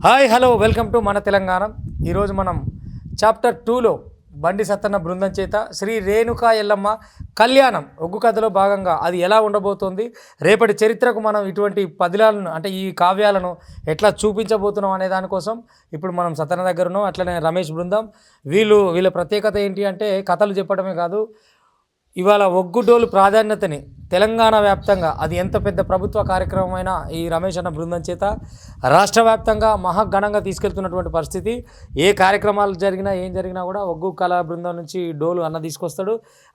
Hi hello welcome to మన తెలంగాణ. ఈరోజు మనం చాప్టర్ 2లో బండి సత్తన్న బృందం చేత శ్రీ రేణుకా ఎల్లమ్మ కళ్యాణం ఒగ్గు కథలో భాగంగా అది ఎలా ఉండబోతోంది, రేపటి చరిత్రకు మనం ఇటువంటి పదిలాలను అంటే ఈ కావ్యాలను ఎట్లా చూపించబోతున్నాం అనే దానికోసం ఇప్పుడు మనం సత్తన్న దగ్గర ఉన్నాం. అట్లనే రమేష్ బృందం వీళ్ళ ప్రత్యేకత ఏంటి అంటే కథలు చెప్పడమే కాదు, ఇవాళ ఒగ్గుడోలు ప్రాధాన్యతని తెలంగాణ వ్యాప్తంగా అది ఎంత పెద్ద ప్రభుత్వ కార్యక్రమమైనా ఈ రమేష్ అన్న బృందం చేత రాష్ట్ర వ్యాప్తంగా మహాఘనంగా తీసుకెళ్తున్నటువంటి పరిస్థితి. ఏ కార్యక్రమాలు జరిగినా ఏం జరిగినా కూడా ఒగ్గు కళా బృందం నుంచి డోలు అన్న తీసుకొస్తాడు.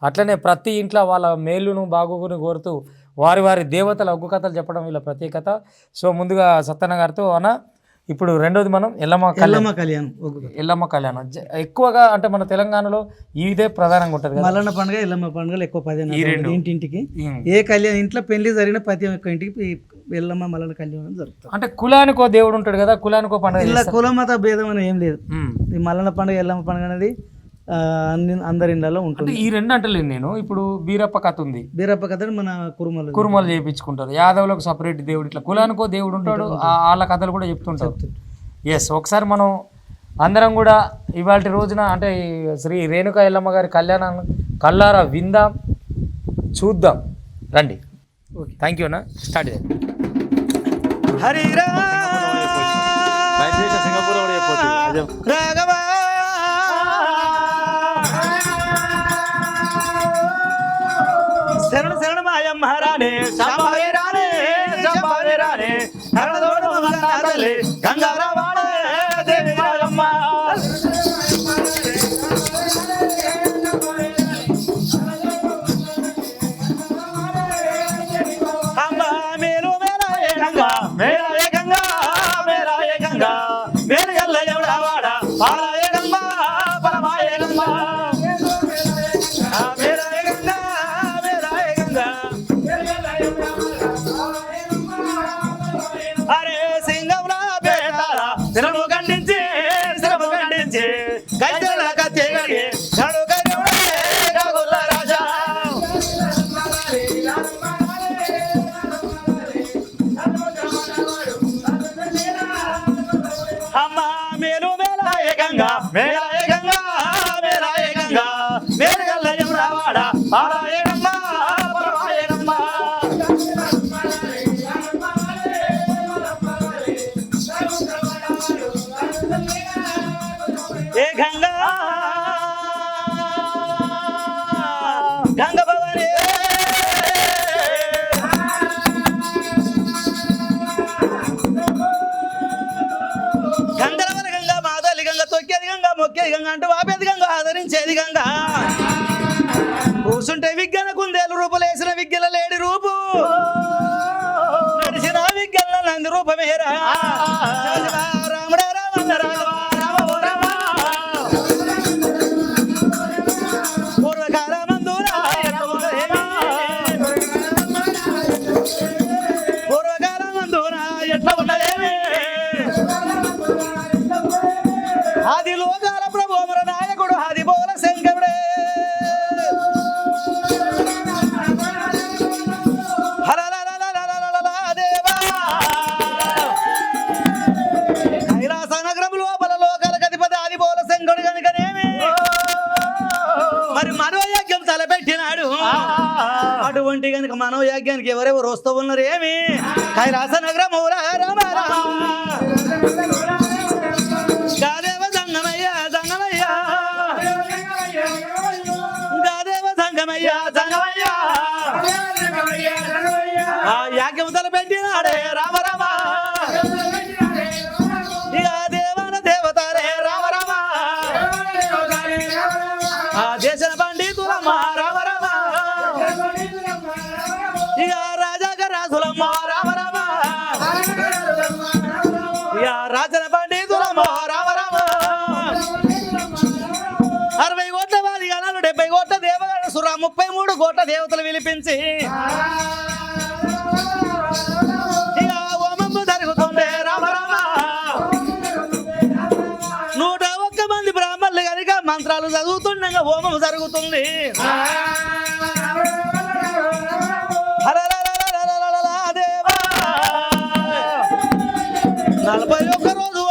అట్లనే ప్రతి ఇంట్లో వాళ్ళ మేలును బాగోగును కోరుతూ వారి దేవతల ఒగ్గు కథలు చెప్పడం వీళ్ళ ప్రత్యేకత. సో ముందుగా సత్తన్న గారితో అన్న, ఇప్పుడు రెండోది మనం ఎల్లమ్మ కళ్యాణం ఎక్కువగా అంటే మన తెలంగాణలో ఇదే ప్రధానంగా ఉంటుంది. మల్లన్న పండుగ ఎల్లమ్మ పండుగలు ఎక్కువ 10 ఇంటింటికి ఏ కళ్యాణం ఇంట్లో పెళ్లి జరిగిన ప్రతి ఒక్క ఇంటికి ఎల్లమ్మ మల్లన్న కళ్యాణం జరుగుతుంది. అంటే కులానికో దేవుడు ఉంటాడు కదా, కులానికో పండుగ. ఇలా కుల మత భేదం అని ఏం లేదు. ఈ మల్లన్న పండుగ ఎల్లమ్మ పండుగ అనేది అందరి ఇళ్ళలో ఉంటుంది. ఈ రెండు అంటలేదు నేను. ఇప్పుడు బీరప్ప కథ ఉంది, బీరప్ప కథ మన కురుమలు చేయించుకుంటారు. యాదవులకు సపరేట్ దేవుడు, ఇట్లా కులానికో దేవుడు ఉంటాడు. వాళ్ళ కథలు కూడా చెప్తుంటారు. ఎస్, ఒకసారి మనం అందరం కూడా ఇవాళ రోజున అంటే శ్రీ రేణుకా ఎల్లమ్మ గారి కళ్యాణం కళ్ళారా విందాం, చూద్దాం. రండి. ఓకే, థ్యాంక్ యూ అన్న. స్టార్ట్ చేయండి. శరణ శరణ మాయమ్మ రానే శంభావే రానే శంభావే రానే హరణదోడు మగనారలే గంగారావాడే దేవి మాయమ్మ అమ్మ మేలు మేరాయే గంగా మేరాయే గంగా మేరాయే గంగా మేరు గల్ల ఎవడావాడ పారాయే గంగా పరమాయే గంగా అరే సింగంలా పేటారా శరము ఖండించి గైతల కత్తెగడి నడు గైరవడే గగుల్ల రాజా అమ్మ మేలు మేలాయే గంగా మేలాయే గంగా మేలాయే గంగా మేరగల్ల యమురావాడ పారాయే గంగా పరమాయే గంగా ఏ గంగా గంగ భవాని గంగరవల గంగా మాదలి గంగ తొక్కేది గంగా మొక్కేది గంగ అంటూ ఆపేది గంగ ఆదరించేది గంగ కూసుంటే విగ్గన కుందేలు రూపులేసిన విగ్గల లేడి రూపు నడిచిన విగ్గల నంది రూపమేరా రాముడా రామన్న రాఘవ ఆది లోకాల ప్రభువుల నాయకుడు ఆది బోల శంకరుడే కైలాస నగరం లోపల లోకాలకు అధిపతి ఆది బోల శంకరుడు కనుకనేమి మరి మనోయాగ్యం తలపెట్టినాడు. అటువంటి కనుక మనోయాగ్యానికి ఎవరెవరు వస్తూ ఉన్నారు ఏమి కైలాస నగరం గాదేవ సంగమయ్యా సంగమయ్యా గాదేవ సంగమయ్యా సంగమయ్యా ఆ యాగ్యం తలపెట్టినాడే రామ రామ ఇక దేవాన దేవతారే రామ రామ ఆ దేశ పండితులమ్మ రామ రామ ఇక రాజాక రాజులమ్మ రామ రామ ఇక రాజన పండితులమ్మ రామ రామ 60 కోట్ల వాది గణాలు 70 కోట్ల దేవగణ సుర 33 కోట్ల దేవతలు విలిపించి ఇక హోమము జరుగుతుంది రామ రామ 101 మంది బ్రాహ్మణులు కనుక మంత్రాలు చదువుతుండగా హోమము జరుగుతుంది. దేవా 41 రోజు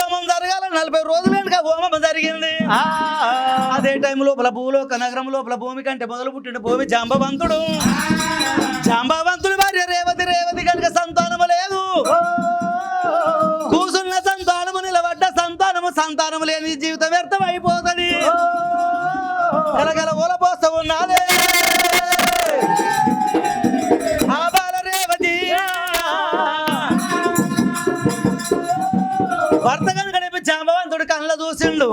అదే టైం లోపల భూలోక నగరం లోపల భూమి కంటే మొదలు పుట్టిన భూమి జాంబవంతుడు. జాంబవంతుడి భార్య రేవతి. రేవతి కనుక సంతానము లేదు. కూసున్న సంతానము, నిలబడ్డ సంతానము. సంతానము లేని జీవితం వ్యర్థం అయిపోతుంది. కలగల ఓలపోస్త ఉన్నాదే ఆ బాల రేవతి. భర్త కనుక జాంబవంతుడు కళ్ళ చూసిండు.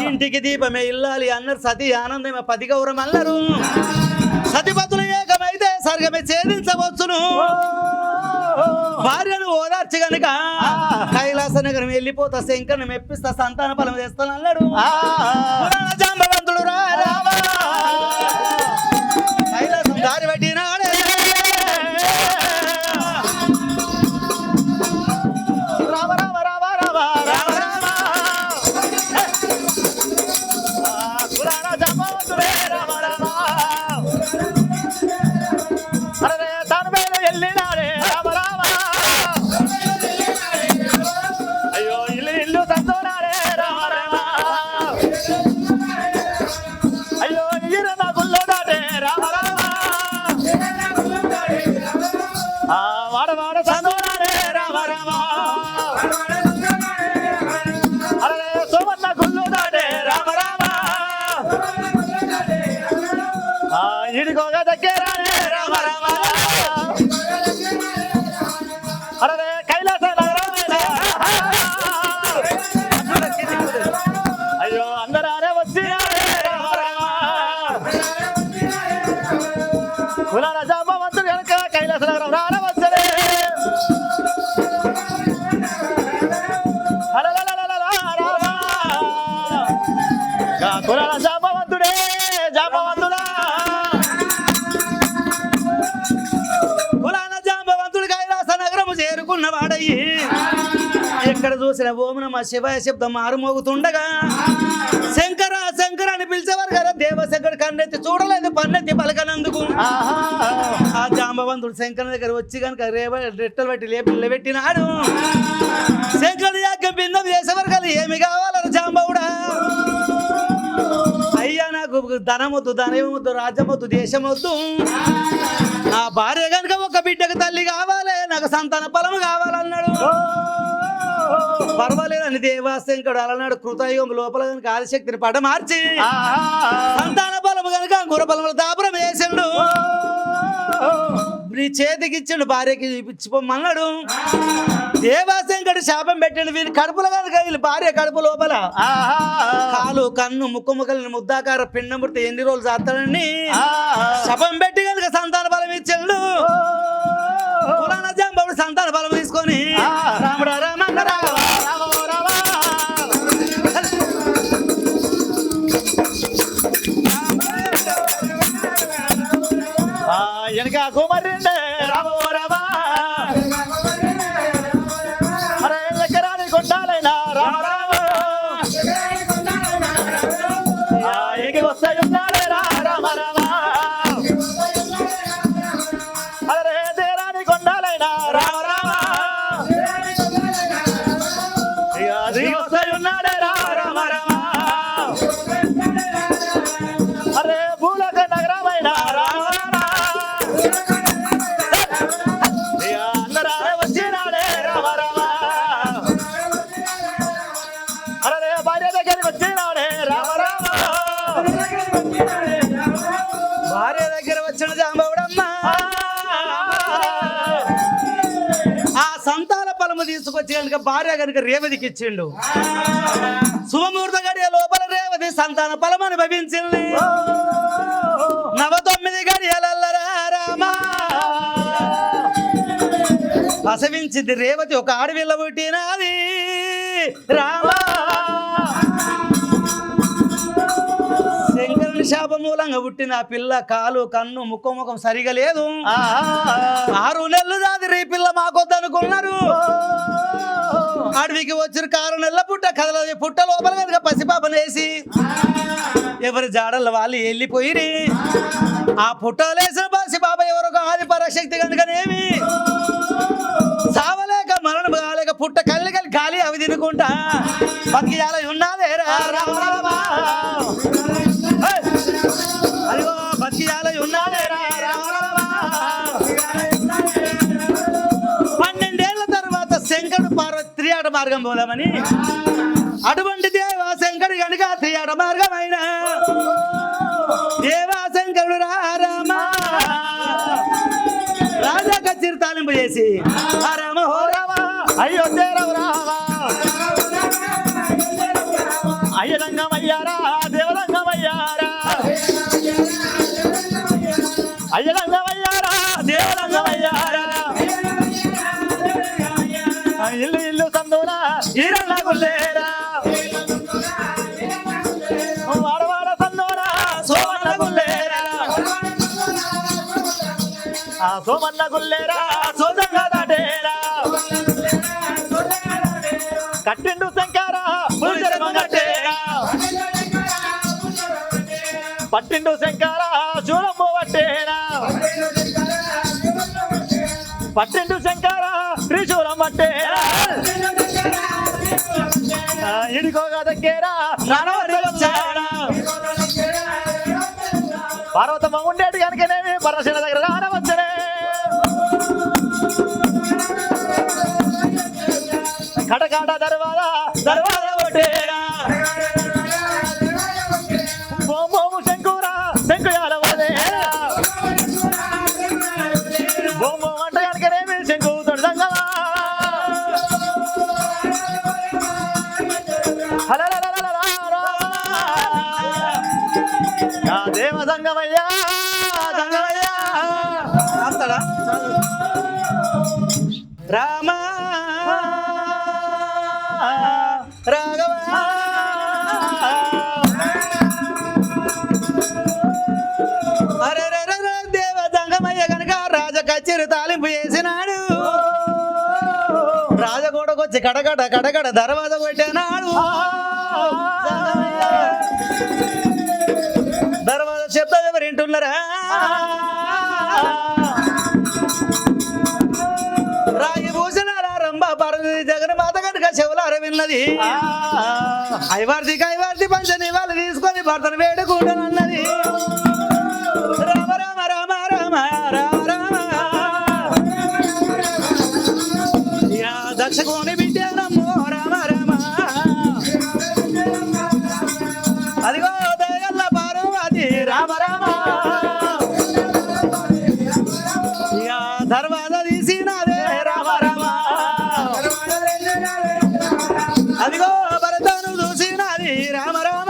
ఇంటికి దీపమే ఇల్లాలి అన్నారు. సతీ ఆనందమే పతి గౌరవం అన్నారు. సతిపతులు ఏకమైతే సర్గమే ఛేదించవచ్చును. భార్యను ఓదార్చి గనుక కైలాస నగరం వెళ్ళిపోతా, శంకర్ని మెప్పిస్తా, సంతాన ఫలం చేస్తాను అన్నాడు జాంబవంతుడు. కైలాసం దారి పట్టినాడే. రామ రామ రామ రామ రామ రామ పురాణ జాంబవంతుడే రామ రామ. అరే తన మీద వెళ్ళినాడే రామ రామ. అయ్యో ఇల్లు ఇల్లు తందోనాడే రామ రామ. అయ్యో ఈరన్న గుల్లో దాటే రామ రామ. వాడ వాడ తందోనాడే రామ రామ. అరే సోమన్న గుల్లో దాటే రామ రామ. ఇడికోగా దగ్గరాడే రామ రామ. అరే కైలాస నగరమేనా. అయ్యో అందరానే వచ్చినాడే రామ రామ. కులాల జాంబవంతుడు కనుక కైలాస నగరం రాన వచ్చలే. కులాల జాంబవంతుడే జాంబవంతుడా. కులాల జాంబవంతుడు కైలాస నగరము చేరుకున్న వాడయ్యి ఎక్కడ చూసిన ఓం నమః శివాయ శబ్దం మారుమోగుతుండగా శంకర శంకర అని పిలిచేవారు కదా. దేవశంకర్ కన్నెత్తి చూడలేదు, పన్నెత్తి పలకనందుకు. ఆ జాంబవంతుడు శంకర దగ్గర వచ్చి కనుక రెట్టలు బట్టి నిలబెట్టినాడు. శంకరుడు యాజ్ఞం భిన్నం చేసేవారు కదా. ఏమి కావాలని జాంబవుడా. అయ్యా నాకు ధనమొద్దు, ధనమొద్దు, రాజ్యమొద్దు, దేశమొద్దు. నా భార్య కనుక ఒక బిడ్డకు తల్లి కావాలి, నాకు సంతాన ఫలము కావాలన్నాడు. పర్వాలేదని దేవాశంకరుడు అలనాడు కృతయుగం లోపల కనుక ఆదిశక్తిని పడ మార్చి సంతాన ఫలము కనుక గురబలముల దాపురం వేసిండు. నీ చేతికి ఇచ్చిండు, భార్యకి ఇచ్చిపోమన్నాడు. దేవాశంకరుడు శాపం పెట్టిండు. వీని కడుపులో కనుక వీళ్ళు భార్య కడుపు లోపల కాలు కన్ను ముక్కు ముక్కలని ముద్దాకార పిండం పుడితే ఎన్ని రోజులు చేస్తాడని శాపం పెట్టి కనుక సంతాన ఫలం ఇచ్చిండు. పురాణ జాంబవుడు సంతాన ఫలం తీసుకొని రాముడా రామన్న రాఘవ రామో రామ. వెనక కుమారుండే రామో రామ. అరే ఎక్కరాని కొండాలైనా రామ రామ. ఎగి వస్తాయున్నాడే రామ రామ. అరే దేరాని కొండాలైనా రామ రామ. అది వస్తాయున్నాడే రామ రామ. అరే భూలోక నగరమైన రామ రామ. అందరానే వచ్చినాడే రామ రామ. అరే భార్య దగ్గరికి వచ్చినాడే రామ రామ. భార్య దగ్గర వచ్చిన జాంబవుడమ్మా ఆ సంతాన ఫలము తీసుకొచ్చి కనుక భార్య కనుక రేవతికి ఇచ్చిండు. శుభముహూర్త గడియ లోపల రేవతి సంతాన ఫలం అనుభవించింది. 99 గడియలల్లరా రామ. ప్రసవించింది రేవతి, ఒక ఆడవిల్ల పుట్టినది రామ. శంకరుని శాప మూలంగా పుట్టిన ఆ పిల్ల కాలు కన్ను ముఖం సరిగా లేదు. 6 నెలలు దాది ఈ పిల్ల మాకొద్దనుకున్నారు. అడవికి వచ్చిన 6 నెలల పుట్ట కదలది. పుట్ట లోపల కనుక పసిపాపనేసి ఎవరి జాడల వాళ్ళు వెళ్ళిపోయి ఆ పుట్టలేసిన పసిపాప ఎవరో ఆది పరాశక్తి కనుకనేమి సావలేక మరణం కాలేక పుట్ట కళ్ళు గాలి అవి తినుకుంటా బతికి అలా ఉన్నదే రామ రామ. మార్గం పోదామని అటువంటి దేవాశంకరుడు కనుక త్రియాట మార్గమైన దేవాశంకరుడు రామ రాజా కచ్చిరి తాలింపు చేసి రామ హో రామ అయ్యో రామా అయ్యరంగమయ్యారా దేవరంగమయ్యారా అయ్యరంగమయ్యారా దేవరంగమయ్యారా ఇల్లు ఇల్లు సందునా ఈరన్న గుల్లేరా వాడవాడ సందునా సోమన్న గుల్లేరా ఆ సోమన్న గుల్లేరా సోదంగా దాటేరా కట్టిండు శంకర కట్టేరా పట్టిండు శంకర చూడమ్మ పట్టేరా పట్టిండు శంకర త్రిశూలం పట్టేరా ఇడికోగా దగ్గేరా పర్వతమ్మ ఉండేటి కనుకనేమి పరశుల దగ్గర రానవచ్చనే కటకాట దర్వాదా కొట్టేరా బొమ్మము శంకురా శంకుయాల వదేరా బొమ్మ వంట కనుకనేమి శంకు తొడదంగమా దేవ సంగమయ్యా సంగమయ్యా రామ రాఘవ అరే దేవ సంగమయ్య కనుక రాజ కచ్చిరి తాలింపు చేసినాడు రాజగోడకొచ్చి కడగడ దర్వాజ కొట్టినాడు దర్వాజ శబ్దం ఎవరు వింటున్నారా రాగి భూషణాల రంభ పార్వతి జగన్మాత కనుక చెవులార విన్నది ఐవార్తి పంచని వాళ్ళు తీసుకొని భర్తను వేడుకుంటానన్నది రామ రామ రామ రామ రామ రామ యా దక్షకోని బిడ్డనమ్మో రామ రామ అదిగో దయగల్ల పార్వతి రామ రామ యా దర్వాజ తీసినదే రామ రామ అదిగో భరతను చూసినది రామ రామ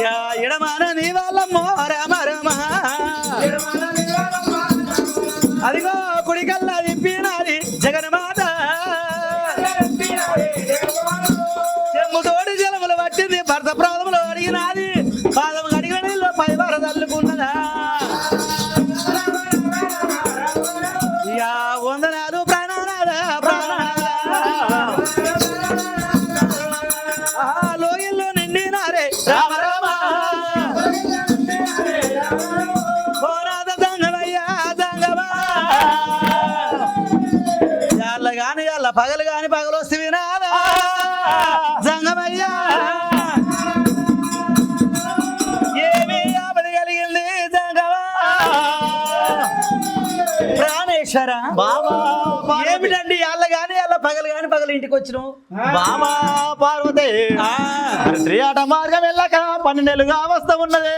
యా ఎడమాన నీ వాళ్ళమ్మో రామ రామ అదిగో కుడికల్లా తిప్పినది జగన్మాత చెమ్ముతోడి జలములు పట్టింది భర్త ప్రాధములు అడిగినది పాదం కడిగిన నీళ్ళు పై వర తల్లుకున్నదా యా వందనాలు ప్రాణానాద లోయల్లో నిండినారే రామ రామ పోరాద దంగమయ్యా దంగమా యాళ్ళ గాని యాళ్ళ పగలు గాని పగలు వస్తే వినాదా జంగమయ్యా ఏమి ఆపద కలిగింది జంగమా ప్రాణేశ్వర బాబా ఏమిటండి యాళ్ళ గాని యాళ్ళ పగలు గాని పగలు ఇంటికి వచ్చినావు బాబా పార్వతి శ్రీయాట మార్గం వెళ్ళక 12 నెలలుగా అవస్థ ఉన్నదే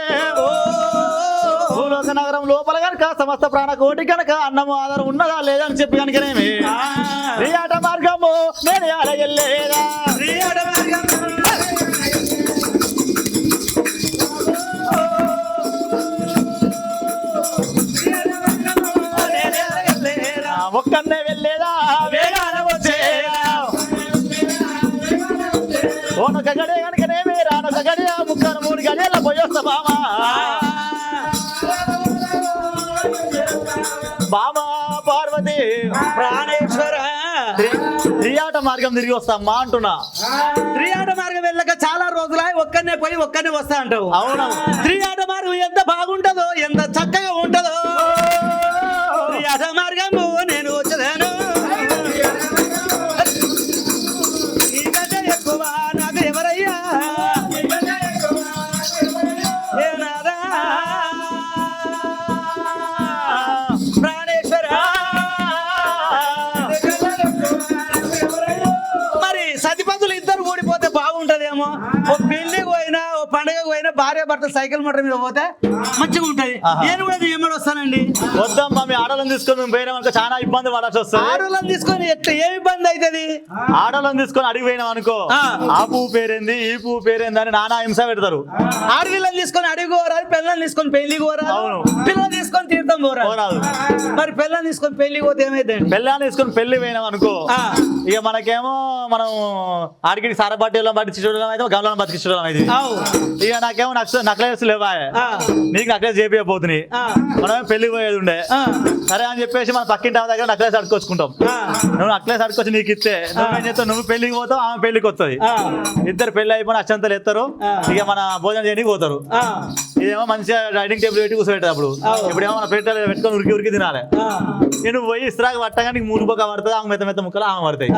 భూలోక నగరం లోపల కనుక సమస్త ప్రాణకోటి కనుక అన్నము ఆధారం ఉన్నదా లేదని చెప్పి కనుకనేమి శ్రీయాట మార్గము నేను ఎలా వెళ్ళేదా శ్రీయాట మార్గం ఒక్కనే వెళ్ళేదా వేగాన వచ్చేదా ఓనొక గడే కనుకనేమి రానొక గడియ ముక్కను 3 గడియల పోయొస్తా బామా బామా పార్వతి ప్రాణేశ్వర శ్రీయాట మార్గం తిరిగి వస్తామ్మా అంటున్నా త్రియాట మార్గం వెళ్ళక చాలా రోజులాయి ఒక్కనే పోయి ఒక్కనే వస్తా అంటావు అవును త్రియాట మార్గం ఎంత బాగుంటదో ఎంత చక్కగా ఉంటదో త్రియాట మార్గము నేను వచ్చేదాను నీకంటే ఎక్కువ నాకు ఎవరయ్యా ఏ నాదా ప్రాణేశ్వర తర్వాత సైకిల్ మోటార్ మీద పోతే మంచిగా ఉంటది. నేను కూడా ఏమని వస్తానండి. వద్దమ్మా, మీ ఆడలను తీసుకొని మేము పోయినాం అనుకో చాలా ఇబ్బంది పడాల్సి వస్తుంది. ఆడోళ్ళని తీసుకొని ఎట్లా ఏమి ఇబ్బంది అవుతుంది? ఆడలను తీసుకొని అడిగి పోయినాం అనుకో, ఆ పువ్వు పేరేంది ఈ పువ్వు పేరేంది అని నానా హింస పెడతారు. ఆడపిల్లని తీసుకొని అడిగి పోరాదు, పిల్లల్ని తీసుకొని పెళ్లి పోరాదు, పిల్లల్ని తీసుకొని తీర్థం పోరాదు. మరి పిల్లల్ని తీసుకొని పెళ్లి పోతే ఏమైందండి? పిల్లని తీసుకొని పెళ్లి పోయినాం అనుకో, ఇక మనకేమో మనం ఆడికి సారపాటీలో బతికించడం అయితే గమలను బతికించడం అయితే. ఇక నాకేమో నక్లెస్ లేవా, నీకు నక్లెస్ చేపియబోతున్నాయి, మనమే పెళ్లికి పోయేది ఉండే. సరే అని చెప్పేసి మన పక్కింటి ఆమె దగ్గర నక్లెస్ అడుకొచ్చుకుంటాం. నువ్వు నక్లెస్ అడుకొచ్చి నీకు ఇస్తే నువ్వేం చేస్తావు, నువ్వు పెళ్లికి పోతావు, ఆమె పెళ్లికి వస్తుంది. ఇద్దరు పెళ్లి అయిపోయిన అక్షంతలు ఎత్తారు, ఇక మన భోజనం చేయడానికి పోతారు. ఇదేమో మంచిగా డైనింగ్ టేబుల్ పెట్టి కూర్చోబెట్టేటప్పుడు ఇప్పుడేమో మన పెట్టెలు పెట్టుకొని ఉరికి ఉరికి తినాలి. నేను పోయి ఇస్త్రాగా పట్టగా నీకు మూడు బొక్క పడుతుంది, ఆమె మెత్త మెత్త ముక్కలు ఆమె పడతాయి.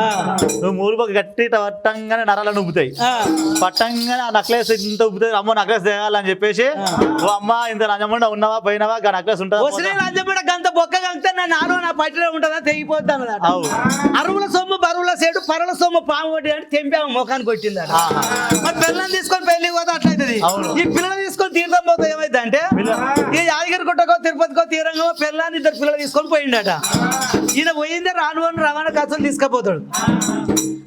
నువ్వు మూడు బొక్క గట్టి పట్టంగానే నరాలను ఉబ్బుతాయి. పట్టంగానే ఆ నక్లెస్ ఇంత ఉబ్బుతాయి. అమ్మో నక్లెస్ తేగాలని చెప్పేసి, ఓ అమ్మ ఇంత లంజమండ ఉన్నావా పోయినావా నక్లెస్ ఉంటుంది. గంత బొక్క కంటే నాలో నా పట్టిలో ఉంటుందా తెగిపోతాను. అరువుల సొమ్ము బరువుల సేటు పరుల సొమ్ము పాము కొట్టి అంటే తెంపాము ముఖానికి కొట్టింది. మరి పిల్లల్ని తీసుకొని పెళ్లికి పోతే అట్లయితుంది. ఈ పిల్లలు తీసుకొని తీర్థం పోతే ఏమైంది అంటే, ఈ యాదగిరి గుట్టకో తిరుపతికో తీరంగమో పిల్లని ఇద్దరు పిల్లలు తీసుకొని పోయిండట. ఈయన పోయిందే రాను రవాణా ఖర్చులు తీసుకుపోతాడు.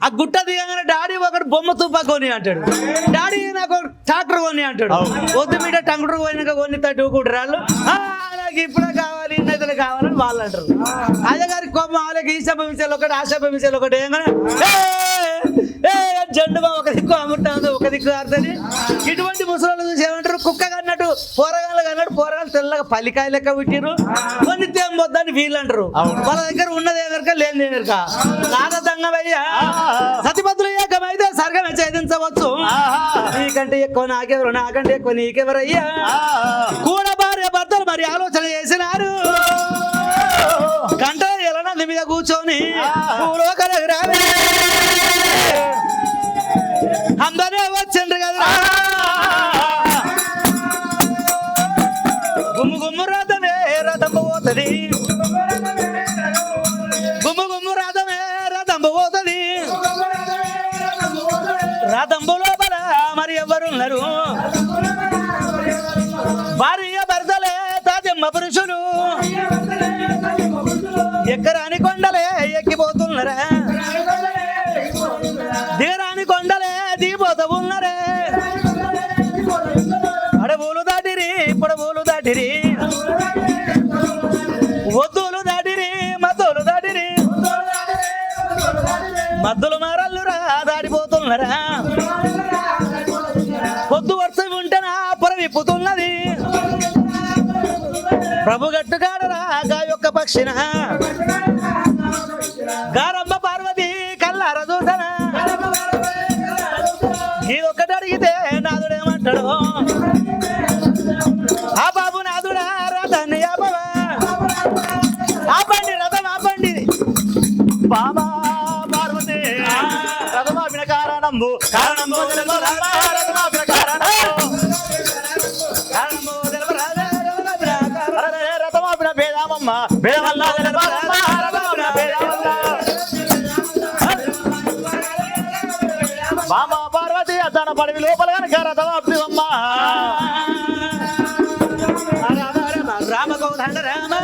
ఆ గుట్ట దిగంగానే డాడీ ఒకటి బొమ్మ తుప్ప కొని అంటాడు, డాడీ నాకు ట్రాక్టర్ కొని అంటాడు. వద్దు మీద టంగుడు పోయినాక కొని తట్టుకుంటారు. నాకు ఇప్పుడే కావాలి ఇన్నైతే కావాలని వాళ్ళు అంటారు. అయ్యగారి కోపం వాళ్ళకి ఈ శప విషయాలు ఒకటి ఆ శప విషయాలు ఒకటి ఏమన్నా జెండుగా ఒక దిక్కు అమృతం ఒక దిక్కు ఆడుతుంది. ఇటువంటి ముసలు చూసి ఏమంటారు, కుక్క కన్నట్టు పోరగాళ్ళు కన్నట్టు పోరగాళ్ళు తెల్లగా పల్లికాయ లెక్క పెట్టిరు, కొన్ని తేమొద్దని వీళ్ళు అంటారు. వాళ్ళ దగ్గర ఉన్నది ఎగరక లేని ఎగరక నాదంగమయ్యా సతిపత్రులు ఏకమైతే సర్గమే ఛేదించవచ్చు. నీకంటే ఎక్కువ నాకెవరు, నాకంటే ఎక్కువ నీకెవరయ్యా. కూడా భార్య భర్తలు మరి ఆలోచన చేసినారు. గంట ఎలనంది మీద కూర్చొని అందరే వచ్చిండ్రు కదా. గుమ్ము గుమ్ము రథమే రథంబ పోతుంది, గుమ్ము గుమ్ము రథమే రథంబ పోతుంది. రథంబు లోపల మరి ఎవరున్నారు, భార్య భర్తలే తాజమ్మ పురుషులు. ఎక్కరాని కొండలే ఎక్కిపోతున్నారా, దిగరాని కొండలే దిగిపోతూ ఉన్నారే. అడవులు దాటిరి పొడవులు దాటిరి, వద్దులు దాటిరి మద్దులు దాటిరి, మద్దులు మారల్లురా దాడిపోతున్నారా. పొద్దు వర్షం ఉంటేనా పొర విప్పుతున్నది, ప్రభు గట్టు కాడరా గా యొక్క పక్షిన గారమ్మ పార్వతి కల్లార చూసన. ఇదొక్కటి అడిగితే నాదుడేమంటాడు, ఆ బాబు నాదుడా రథాన్ని ఆపవా, ఆపండి రథం ఆపండి. బాబా పార్వతి రథమాపిన కారణంబు కారణంబు రథమాపిన రథమాపిన భేదామమ్మ భేదమల్ల బాబా పార్వతి అతన పడివి లోపల కనుక రథమాపినమ్మ. రామగౌధండ రామ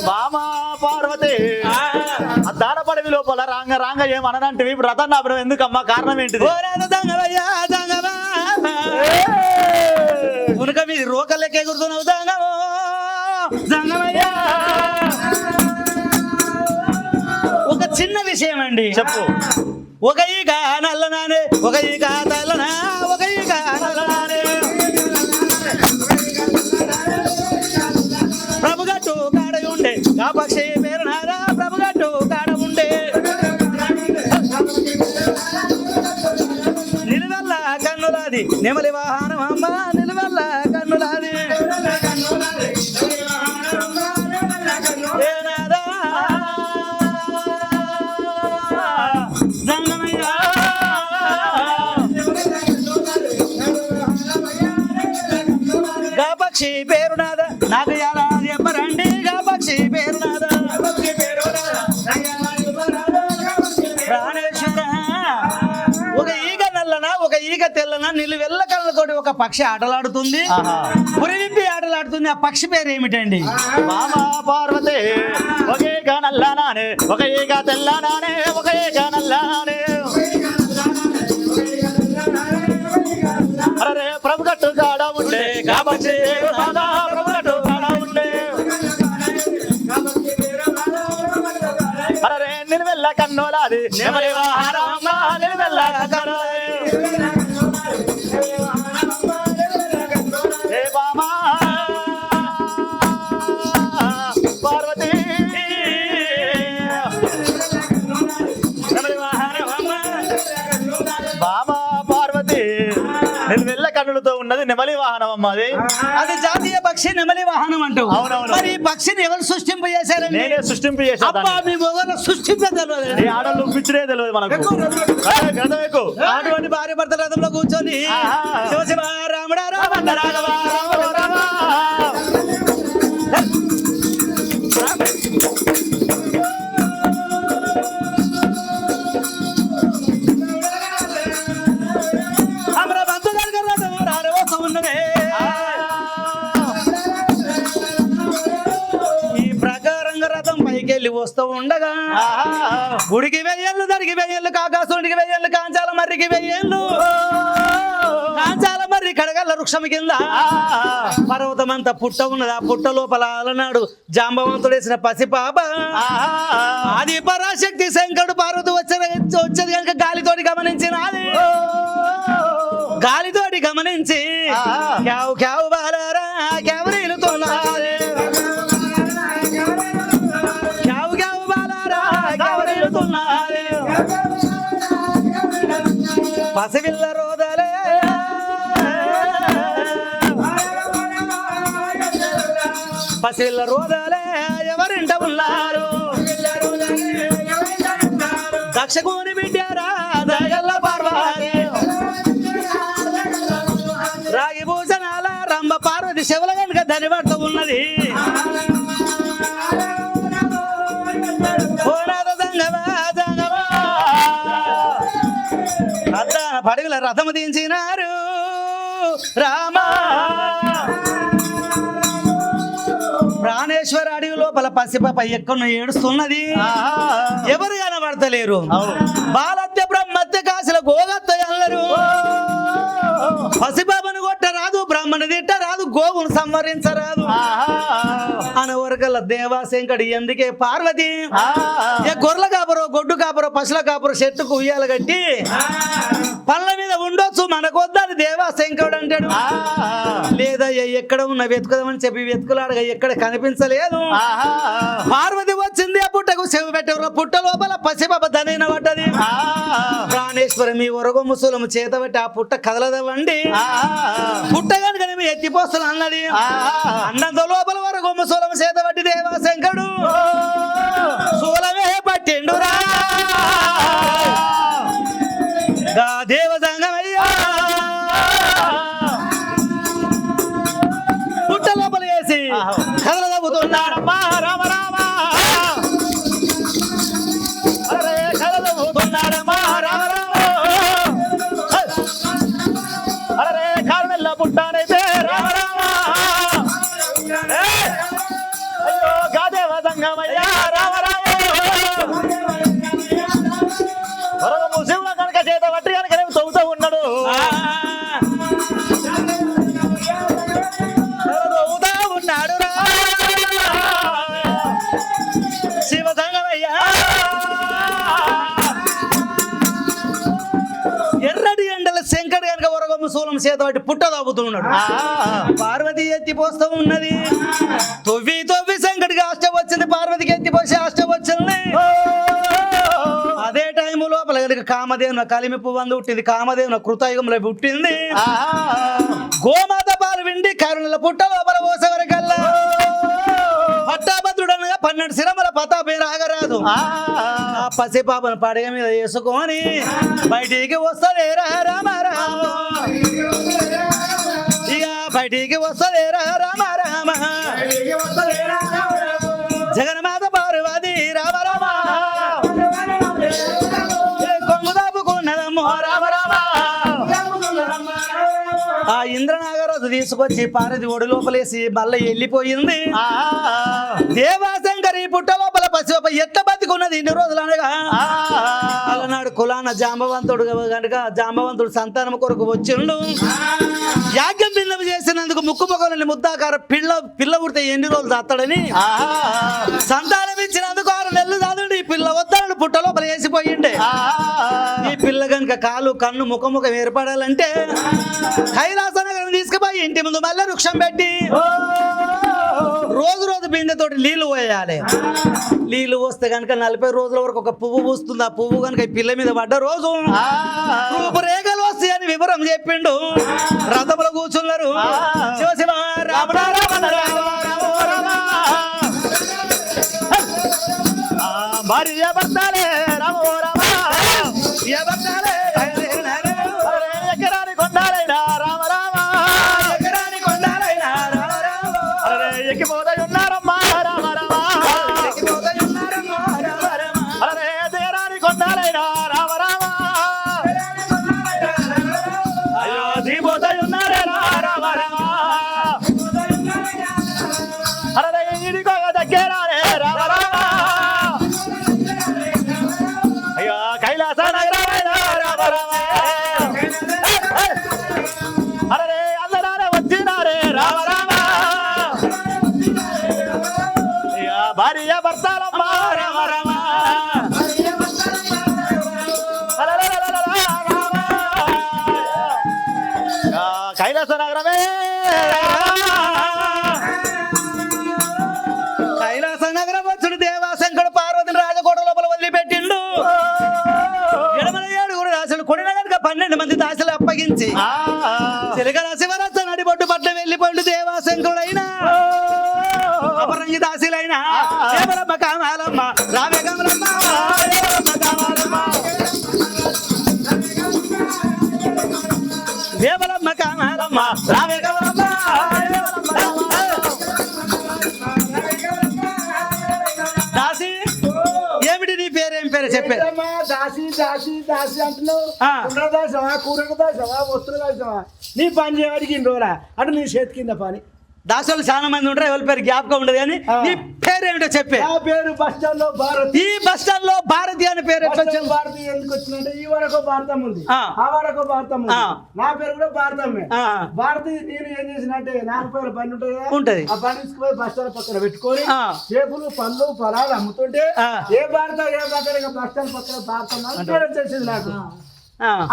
బామా పార్వతి దాన పడివి లోపల రాంగ రాంగ ఏమనంటే ఇప్పుడు రథం ఆపడం ఎందుకమ్మా, కారణం ఏంటిది? ఉనక మీరు రోకలెక్క ఎగురుతున్నావు దంగమో దంగమయ్యా. ఒక చిన్న విషయం అండి చెప్పు. ఒక ఈక నల్లనానే ఒక ఈక తెల్లనా ఒక ఈక నల్లనానే, ప్రభుగట్టు కాడ ఉండే ఆ పక్షి పేరు నారా, ప్రభుగట్టు కాడ ఉండే నిలువెల్ల కన్నులాది నెమలి వాహనం అమ్మ, నిలువెల్ల కన్నులాది పక్షి పేరు నాద నాకు ఎలా చెప్పరండి, గా పక్షి పేరు నాద ప్రాణేశ్వర. ఒక ఈగ నల్లన ఒక ఈగ తెల్లన నిలువెల్ల కళ్ళతోటి ఒక పక్షి ఆటలాడుతుంది పురివిప్పి ఆటలాడుతుంది ఆ పక్షి పేరు ఏమిటండి మామ పార్వతి ఒకే నల్లానే ఒక ఏక తెల్లనానే ఒక ఏక నల్లానే అరే ప్రభు కట్టు కాడ ఉండే కాబట్టి ప్రభు కట్టు కాడ ఉండే అరే నేను వెళ్ళ కన్నోలాది నెమలి వాహనమ్మ నేను వెళ్ళ కన్నోలాది ఏ బామా పార్వతి బామా పార్వతి నేను వెళ్ళ కన్నులతో ఉన్నది నెమలి వాహనం అమ్మ అది జాతీయ పక్షి నెమలి వాహనం అంటూ అవునవును. మరి ఈ పక్షిని ఎవరు సృష్టింప చేశారండి నేనే సృష్టింపు చేశాను అబ్బా మీ మొగలు సృష్టింప తెలియదు ఈ ఆడలు పిచ్చిరే తెలియదు మనకు అటువంటి భార్య భర్త రథంలో కూర్చొని శివశివ రాముడా రామ రాఘవ రామ రామ ఈ ప్రకారంగా రథం పైకెళ్ళి వస్తూ ఉండగా గుడికి వెయ్యేళ్ళు దరికి వెయ్యేళ్ళు కాకాసుడికి వెయ్యేళ్ళు కాంచాల మర్రికి వెయ్యేళ్ళు కాంచాల మర్రి కడగల్ల వృక్షం కింద పర్వతం అంతా పుట్ట ఉన్నది ఆ పుట్ట లోపల అలనాడు జాంబవంతుడేసిన పసిపాప అది పరాశక్తి శంకరుడు పార్వతి వచ్చేది కనుక గాలితోటి గమనించినది గాలితోటి గమనించి క్యావు క్యావు బాలారా క్యావరీలుతున్నది క్యావు క్యావు బాలారా క్యావరీలుతున్నది పసిపిల్ల రోదలే పసిపిల్ల రోదలే ఎవరింట ఉన్నారు దక్షకోని బిడ్డారా దగల్ల పార్వతి రాగి భూషణాల రంభ పార్వతి శివల కనుక ధనిపడుతూ ఉన్నది పడగల రథము దించినారు రామా ప్రాణేశ్వర అడవి లోపల పసిపాప ఎక్కడ ఏడుస్తున్నది ఎవరు కనబడతలేరు బాలత్య బ్రహ్మత్య కాశల గోగత్త ఎల్లరు పసిపాపను కొట్టరాదు బ్రహ్మను తిట్టరాదు గోవును సంవరించరాదు అనవరకల్ల దేవాశంకడి ఎందుకే పార్వతి గొర్రెల కాపరో గొడ్డు కాపరో పశుల కాపరో చెట్టుకు ఉయ్యాల కట్టి పళ్ళ మీద ఉండొచ్చు మనకొద్దని దేవాశంకరుడు అంటాడు లేదా ఎక్కడ ఉన్న వెతుకుదామని చెప్పి వెతుకులాడగా ఎక్కడ కనిపించలేదు పార్వతి వచ్చింది ఆ పుట్టకు చెవి పెట్టేవారు పుట్ట లోపల పసిపాప ధనైన పడ్డది ప్రాణేశ్వరి మీ ఒరగొమ్మ ముసలము చేత పెట్టి ఆ పుట్ట కదలదవ్వండి పుట్ట కనుక మేము ఎత్తిపోస్తాను అన్నది అన్నంత లోపల వరగొమ్మ సూలము చేత పట్టి దేవాశంకరుడు సూలమే పట్టిండురా దేవసంగమయ్యా పుట్ట లోపల వేసి కదలదవ్వుతున్నాడమ్మా రామ రామ కదలదవ్వుతున్నాడమ్మా రామ రామ అరే కార్మెల్ల పుట్టానైతే రామ రామ అయ్యో గాదేవ సంగమయ్యా రామ రామ వరదము శివుల కనుక చేత పట్టి కనుక నేను తవ్వుతూ ఉన్నాడు తవ్వుతా ఉన్నాడు రా శివ సంగమయ్యా ఎర్రటి ఎండల శంకర్ కనుక వరగొమ్మ సూలం చేత పట్టి పుట్ట తవ్వుతున్నాడు పార్వతి ఎత్తిపోస్తూ ఉన్నది తొవ్వి తొవ్వి శంకర్కి ఆష్ట వచ్చింది పార్వతికి ఎత్తిపోసి ఆష్ట వచ్చింది అదే టైము లోపల కనుక కామదేవున కలిమి పువ్వందు పుట్టింది కామదేవున కృతయుగంలో పుట్టింది గోమాత పాలు విండి కరుణల పుట్ట లోపల పోసేవరకల్లా పట్టాభద్రుడనగా 12 శిరముల పతాపే రాగరాదు ఆ పసిపాపను పడగ మీద వేసుకొని బయటికి వస్తలేరా రామ రామ ఇక బయటికి వస్తలేరా రామ రామ జగన్మాత పార్వతి రామ రామ కొంగు దాపుకున్నదమ్మో రామ రామ ఆ ఇంద్రనాగరాజు తీసుకొచ్చి పారది ఒడి లోపలేసి మళ్ళీ వెళ్ళిపోయింది. దేవాశంకరి పుట్ట లోపల పసివప ఎట్ట బతికున్నది ఇన్ని రోజులు అనగా అలనాడు కులాన జాంబవంతుడు కనుక జాంబవంతుడు సంతానం కొరకు వచ్చిండు. యాజ్ఞం బిన్నవి చేసినందుకు ముక్కు మొక్కలని ముద్దాకార పిల్ల పుడితే ఎన్ని రోజులు దాస్తాడని సంతానం ఇచ్చినందుకు 6 నెలలు దాదుడు ఈ పిల్ల వద్దాడు పుట్ట లోపల వేసిపోయిండే. ఈ పిల్ల కనుక కాలు కన్ను ముఖం ఏర్పడాలంటే కైలాస నగరం తీసుకుపోయి ఇంటి ముందు మళ్ళీ వృక్షం పెట్టి రోజు రోజు బిందెతోటి నీళ్లు పోయాలి. నీళ్లు పోస్తే కనుక 40 రోజుల వరకు ఒక పువ్వు పూస్తుంది. ఆ పువ్వు కనుక ఈ పిల్ల మీద పడ్డ రోజు రూపురేఖలు వస్తాయి అని వివరం చెప్పిండు. రథములు కూర్చున్నారు. శివశివ రామ భార్య భర్తలే రామ రామ ఎకరాని కొండాలైనా రామ రామ ఎక్కిపోతాయి ఉన్నారమ్మా రామ రామ అరే దేరాని కొండాలైనా రామ రామ అయ్యో దిగిపోతాయి ఉన్నారే రామ రామ అరే ఇదిగో దగ్గరానే రామ రామ అయ్యో కైలాస నగరమైనా రామ రామ అరే అందరానే వచ్చినారే రామ రామ భార్య భర్తలమ్మా రామ రామ కైలాస నగరమే కైలాస నగరం వచ్చుడు దేవాశంకరుడు పార్వతిని రాజకోట లోపల వదిలిపెట్టిండు. ఎడమల 7 రాశులు కొడిన కనుక 12 మంది దాసులు అప్పగించి చిలకల శివరస నడిబొడ్డు పట్ల వెళ్ళిపోయిండు. దేవాశంకరుడైనా అపరంగి దాసులైనా దేవరమ్మ కామాలమ్మ రావే కమలమ్మ దేవరమ్మ కామాలమ్మ రావే కమలమ్మ దాసి ఏమిటి నీ పేరేం పేరు చెప్పే దాసి దాసి దాసి అంటున్నావు. దాసవా కూరకు దాసవా వస్తువులు దాసవా నీ పని చేయడానికి ఇన్ని రోజులా అంటే నీ చేతి కింద పని. దాసులు చాలా మంది ఉంటారు. ఎవరి పేరు జ్ఞాపకం ఉండదు కానీ నీ పేరేమిటో చెప్పే. నా పేరు బస్ స్టాండ్ లో భారతి. ఈ బస్ స్టాండ్ లో భారతి అనే పేరు ఎట్లా వచ్చింది? భారతి ఎందుకు వచ్చిందంటే ఈ వరకు భారతం ఉంది, ఆ వరకు భారతం ఉంది. నా పేరు కూడా భారతమే. భారతి నేను ఏం చేసినట్టే 4 పేర్ల బండి ఉంటుంది కదా, ఉంటది. ఆ బండి తీసుకుపోయి బస్ స్టాండ్ పక్కన పెట్టుకొని చేపలు పళ్ళు ఫలాలు అమ్ముతుంటే ఏ భారత ఏ భారత బస్ స్టాండ్ పక్కన భారతం అని పేరు వచ్చేసింది నాకు.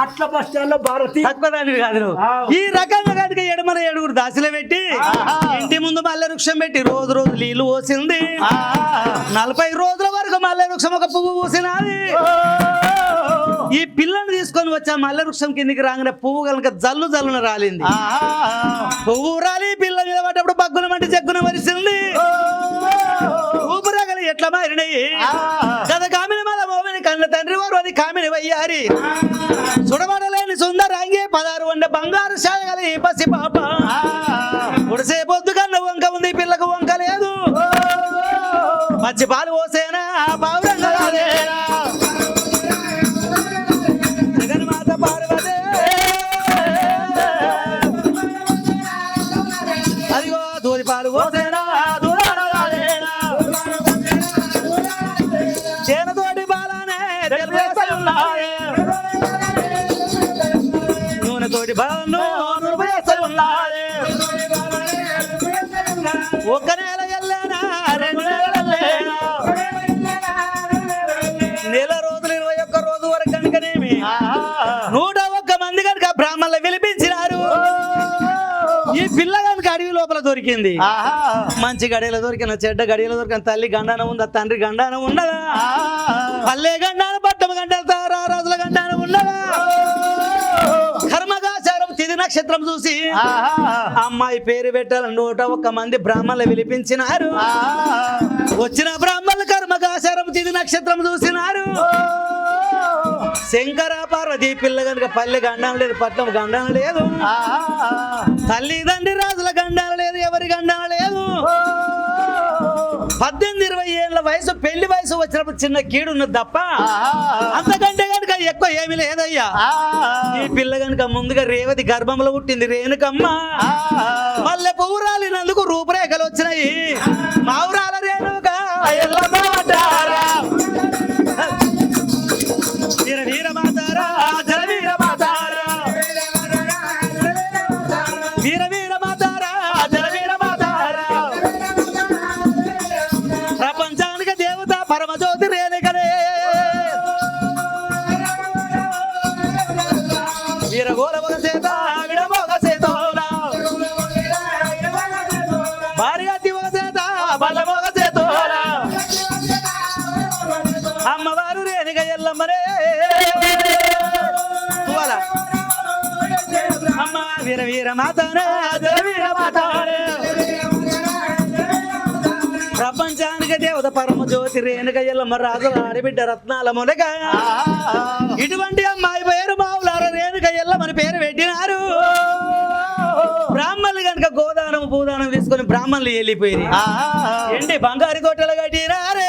అట్లా బస్ స్టాండ్ లో భారతి తక్కువదాని కాదు. ఈ రకంగా కనుక ఎడమల 7 దాసులు పెట్టి ఇంటి ముందు మల్లె వృక్షం పెట్టి రోజు రోజు నీళ్లు పోసింది. 40 రోజుల వరకు మల్లె వృక్షం ఒక పువ్వు పూసినది. ఈ పిల్లని తీసుకొని వచ్చా మల్లె వృక్షం కిందికి రాగానే పువ్వు కనుక జల్లు జల్లున రాలింది. పువ్వు రాలి పిల్ల మీద పడ్డప్పుడు బగ్గున వంటి జగ్గున వరిసింది. ఊపిరగలు ఎట్లా మారినాయి గత కామిని మల మోమిని కన్న తండ్రి వారు అది కామిని వయ్యారి సుడబడలేని సుందరాంగి 16 వంద బంగారు సాయగలి పసి పాప ఉడిసే పొద్దు కన్న వంక ఉంది పిల్లకు వంక లేదు. పచ్చి పాలు పోసేనా పావురంగా జగన్మాత పార్వతే అదిగో దూరి పాలు పోసేనా చేనతోటి బాలానే నూనెతోటి బాలను ఒక్క నెల వెళ్ళానా 2 నెలలు నెల రోజులు 21 రోజు వరకు కనుకనేమి 101 మంది కనుక బ్రాహ్మణులు పిలిపించినారు. ఈ పిల్ల కనుక అడవి లోపల దొరికింది. మంచి గడియలు దొరికిన చెడ్డ గడియలు దొరికిన తల్లి గండాన ఉందా తండ్రి గండాన ఉన్నదా పల్లె గండాన పట్టమ గంటలు రాజుల గండాన ఉన్నదా కర్మగాచారం తిది నక్షత్రం చూసి అమ్మాయి పేరు పెట్టాలని 101 మంది బ్రాహ్మణులు పిలిపించినారు. వచ్చిన బ్రాహ్మణులు కర్మగాచారం తిది నక్షత్రం చూసినారు. శంకర పార్వతి పిల్ల కనుక పల్లె గండం లేదు పట్నం గండం లేదు తల్లిదండ్రి రాజుల గండం లేదు ఎవరి గండం లేదు. 18-20 ఏళ్ళ వయసు పెళ్లి వయసు వచ్చినప్పుడు చిన్న కీడు ఉన్నది తప్ప అంతకంటే కనుక ఎక్కువ ఏమి లేదయ్యా. ఈ పిల్ల కనుక ముందుగా రేవతి గర్భంలో పుట్టింది రేణుకమ్మ. మల్లె పువ్వు రాలినందుకు రూపురేఖలు వచ్చినాయి. మావురాల రేణుక వీర వీర మాతారా జల వీర మాతారా వీర వీర మాతారా జల వీర మాతారా ప్రపంచానికి దేవత పరమజ్యోతి రేణుకనే వీరగోల ఒక చేత విడమోగ చేతోన భార్యతి ఒక చేత బలమోగ చేతోన అమ్మవారు రేణుక ఎల్లమ్మనే అమ్మ వీర వీర మాతానే వీర మాతానే ప్రపంచానికి దేవత పరమ జ్యోతి రేణుక ఎల్లమ్మ రాజుల ఆడబిడ్డ రత్నాల మొలక. ఇటువంటి అమ్మాయి పేరు మావులార రేణుక ఎల్లమ్మని పేరు పెట్టినారు. బ్రాహ్మణులు కనుక గోదానం భూదానం తీసుకొని బ్రాహ్మణులు వెళ్ళిపోయి ఎండి బంగారు కోటలు కట్టినారే.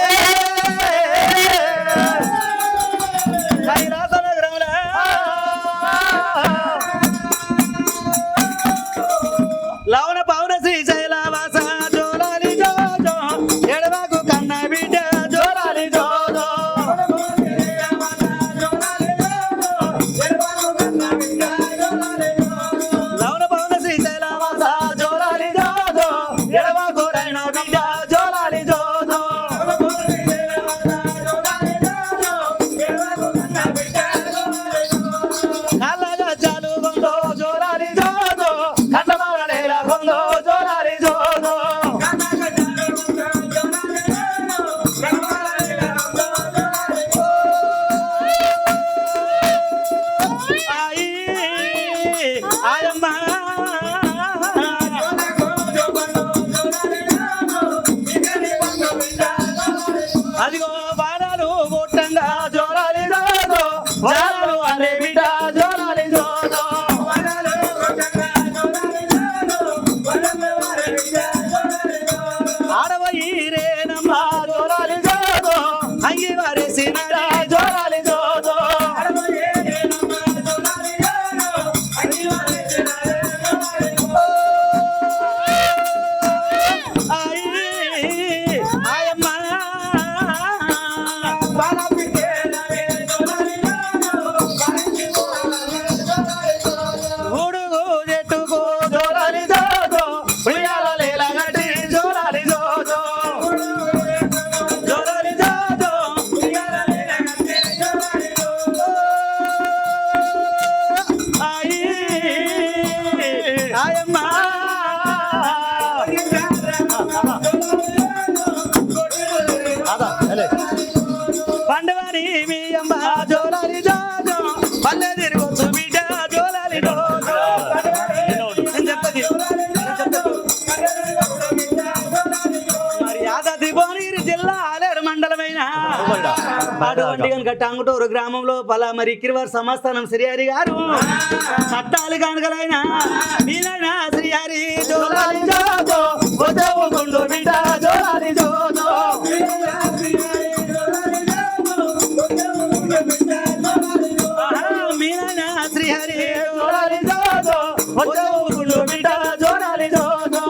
కైలాస నగరంలో లవణ పౌన శ్రీశైలవాస జోలాలి జోజో ఎడవకు కన్న బిడ్డ జోలాలి జోజో లవణ పౌన శ్రీశైలవాస జోలాలి జోజో ఎడవకు కన్న బిడ్డ జోలాలి జోజో నల్లగా చాలు గొందో జోలాలి జోజో కన్నమాడేల గొందో జోలాలి జోజో ఆయి ఆయమ్మ అదిగో బాణాలు గొట్టంగా జోలాలి జోజో బాణాలు అనే బిడ్డ జోలాలి జోజో ఆడవయి రేనమ్మ జోలాలి జోజో అంగి వారేసినారా జోలాలి జోజో ఆయమ్మ ఉడుగు చెట్టుకు జోలాలి జోజో ఉయ్యాల లేల గట్టి జోలాలి జోజో జోలాలి జోజో ఆయి ఆయమ్మ పండువాని మీ అమ్మ జోలాలి జోజో పల్లె తిరగొచ్చు బిడ్డ జోలాలి జోజో నేను చెప్తాది మరి యాదాద్రి భువనగిరి జిల్లా ఆలేరు మండలమైన అటువంటి కనుక టంగుటూరు గ్రామంలో పలా మరి కిరివారి సంస్థానం శ్రీహరి గారు చట్టాలు కనుకలైన మీనైనా శ్రీహరి జోలాలి జోజో ఉదవుకుండు బిడ్డ జోలాలి జోజో మీనైనా శ్రీహరి జోలాలి జోజో ఉదవుకుండు బిడ్డ జోలాలి జోజో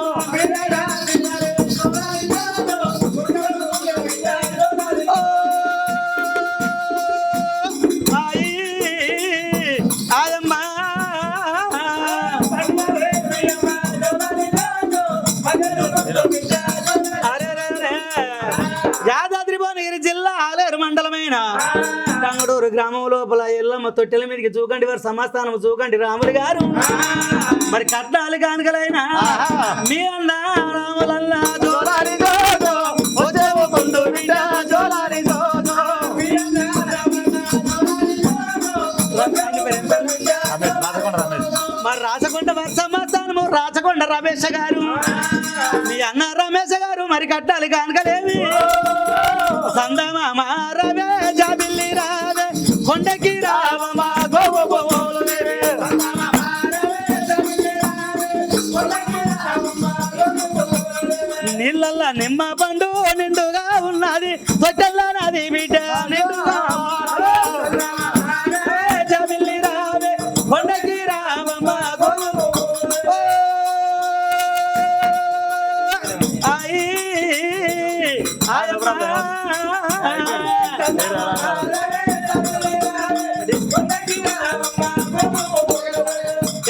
ఆయమ్మ యాదాద్రి భువనగిరి జిల్లా ఆలేరు మండలమైన టంగుటూరు గ్రామం లోపల ఎల్లమ్మ తొట్టెల మీదకి చూకండి వారి సంస్థానం చూకండి రాములు గారు మరి కట్నాలు కానుకలైనా మీ అన్న రాములల్లా జోలాలి జోజో ఉదవుకుండు బిడ్డ జోలాలి జోజో మరి రాచకొండ సంస్థానము రాచకొండ రమేష్ గారు మీ అన్న రమేష్ గారు మరి కట్టాలి కానుకలేవి సందమామ రవే జాబిల్లి రావే కొండకి రావమా గోవు గోవులు నీళ్ళల్లా నిమ్మ పండు నిండుగా ఉన్నది తొట్టెల్లా నాది బిడ్డ నిండుగా జమిల్లి రావే కొండకి రావమ్మ అయి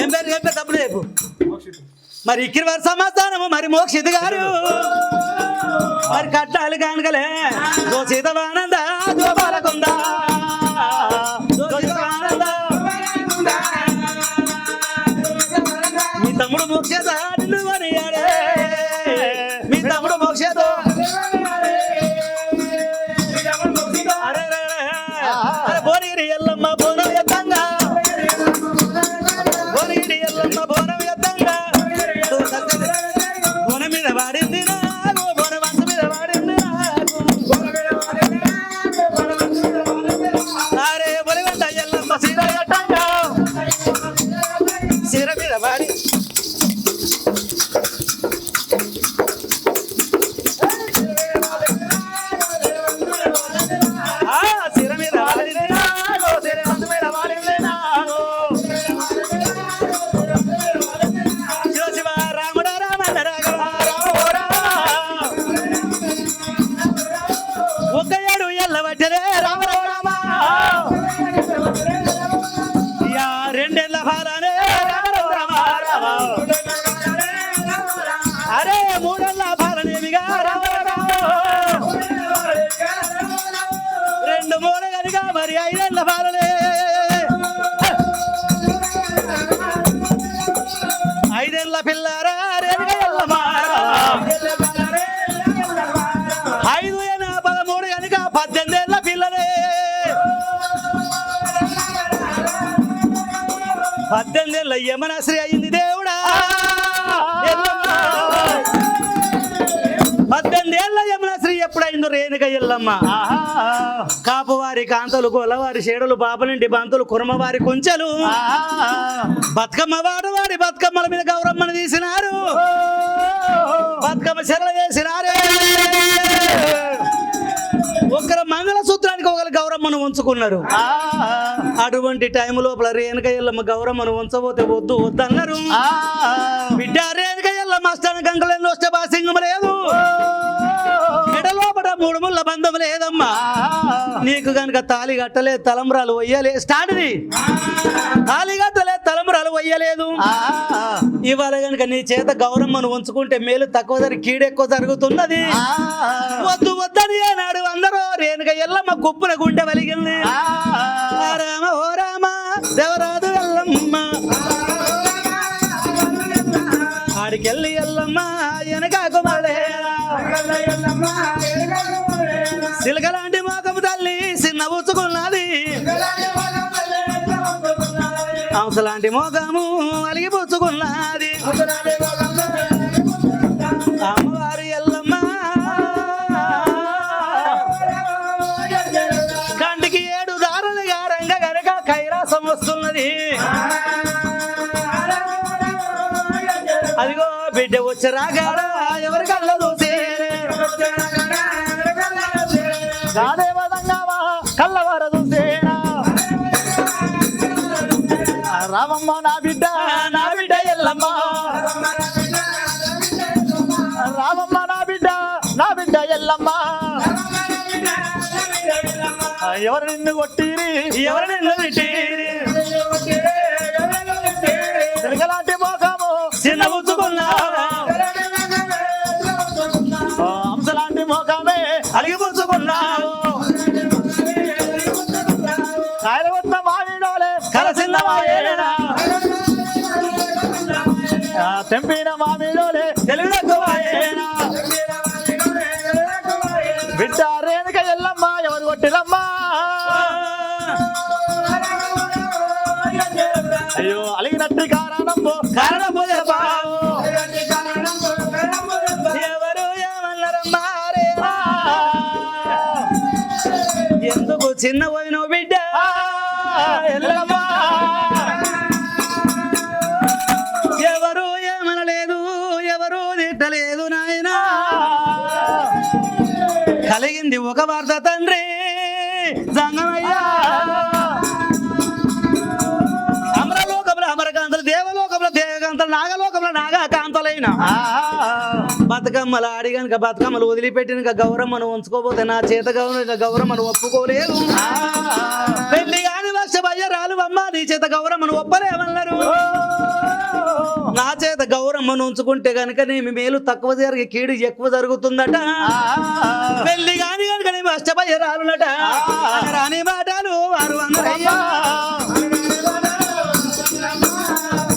ఏం పేరు చెప్పే తప్పుడు చెప్పు మరి ఇక్కిరి సమాధానము మరి మోక్షిత్ గారు మరి కట్టాలి కానుకలే దోషితవానంద దోపాలకుందా మీ తమ్ముడు మోక్షత అని మీ తమ్ముడు మోక్షతో బోనగిరి ఎల్లమ్మ బోనం ఎత్తంగా బోనగిరి ఎల్లమ్మ బోనం ఎత్తంగా బోన మీద వాడింది నాకు బోన వంశ మీద వాడింది అరే బొలిగంట ఎల్లమ్మ సీర ఎట్టంగా సీర మీద వాడి సీర మీద వాడింది నాకు సీర వంశ మీద వాడింది నాకు శివ రాముడ రామణ రాఘవ ఒక ఏడు ఎల్లవట్టరే రామ రామ రెండేళ్ల భారానే రామ రామ అరే మూడేళ్ల భారనేమిగా రామ రామ రెండు మూడు కనుక మరి ఐదేళ్ల భారనే ఐదేళ్ల పిల్లారా రేణుక ఎల్లమ్మ 5 ఏళ్ళ 13 కనుక 18 ఏళ్ల పిల్లలే 18 ఏళ్ళ యమనశ్రీ అయింది దేవుడా 18 ఏళ్ళ యమనశ్రీ ఎప్పుడైందో రేణుక ఎల్లమ్మ కాపువారి కాంతలు గొల్లవారి షేడలు బాపలింటి బంతులు కుర్మవారి కుంచెలు బతుకమ్మ వాడవాడి బతుకమ్మల మీద గౌరమ్మను తీసినారు బతుకమ్మ చెరలు వేసినారు ఒకరు మంగళసూత్రానికి ఒకరు గౌరమ్మను ఉంచుకున్నారు అటువంటి టైం లోపల రేణుక ఎల్లమ్మ గౌరమ్మను ఉంచబోతే వద్దు వద్దన్నారు బిడ్డ రేణుక ఎల్లమ్మ అష్టాన గంగలను వస్తే బాసింగం లేదు లోపల 3 ముళ్ళ బంధం లేదమ్మా నీకు గనుక తాళి కట్టలే తలంబ్రాలు వయ్యలే స్టార్ట్ది తాళి కట్టలే తలంబ్రాలు వయ్యలేదు ఇవాళ గనుక నీ చేత గౌరమ్మను ఉంచుకుంటే మేలు తక్కువ జరిగి కీడెక్కువ జరుగుతున్నది వద్దు వద్దని అన్నాడు అందరూ రేణుక ఎల్లమ్మ కుప్పున గుండె వలిగింది రామ ఓ రామ దేవరాజు ఎల్లమ్మ ఆడికెళ్ళి ఎల్లమ్మ వెనకాకు సిలకలాంటి మోకము తల్లి చిన్న ఉచ్చుకున్నది హంసలాంటి మోకము అలిగి పుచ్చుకున్నది అమ్మవారి ఎల్లమ్మ కంటికి 7 దారులు గారంగా గనక కైలాసం వస్తున్నది అదిగో బిడ్డ వచ్చరాగాడా ఎవరి కళ్ళ చూసే కళ్ళవార చూసేనా రామమ్మ నా బిడ్డ ఎల్లమ్మ రామమ్మ నా బిడ్డ ఎల్లమ్మ ఎవరు నిన్ను కొట్టిరి ఎవరు నిన్ను తిట్టిరి తిరగలాంటి మోకము చిన్న ఉచ్చుకున్నా హంసలాంటి మోకమే అలిగి పుచ్చుకున్నావు కాయలవత్త మామిడోలే కలసిన్నవాయేనా తెంపిన మామిడోలే తెలుగుదక్కువాయేనా బిడ్డ రేణుక ఎల్లమ్మ ఎవరు కొట్టిరమ్మా అయ్యో అలిగినట్టు కారణంబో ఎవరు ఏమన్నారమ్మా ఎందుకు చిన్న పోయిన బిడ్డ ఎవరు ఏమనలేదు ఎవరు తిట్టలేదు నాయనా కలిగింది ఒక వార్త తండ్రి జంగమయ్య అమరలోకంలో అమరకాంతలు దేవలోకంలో దేవకాంతలు నాగలోకంలో నాగకాంతలైన బతుకమ్మలు ఆడి గనుక బతుకమ్మలు వదిలిపెట్టిన గౌరమ్మను ఉంచుకోపోతే నా చేత గౌరమ్మను ఒప్పుకోలేదు పెళ్లి కాని వర్షభయ్యరాలు అమ్మ నీ చేత గౌరమ్మను ఒప్పలేమన్నారు నా చేత గౌరమ్మను ఉంచుకుంటే గనుక నీ మేలు తక్కువ జరిగి కీడు ఎక్కువ జరుగుతుందట పెళ్లి కాని కనుక నీ వర్షభయ్యరాలునట రాని మాటలు వారు అందరయ్యా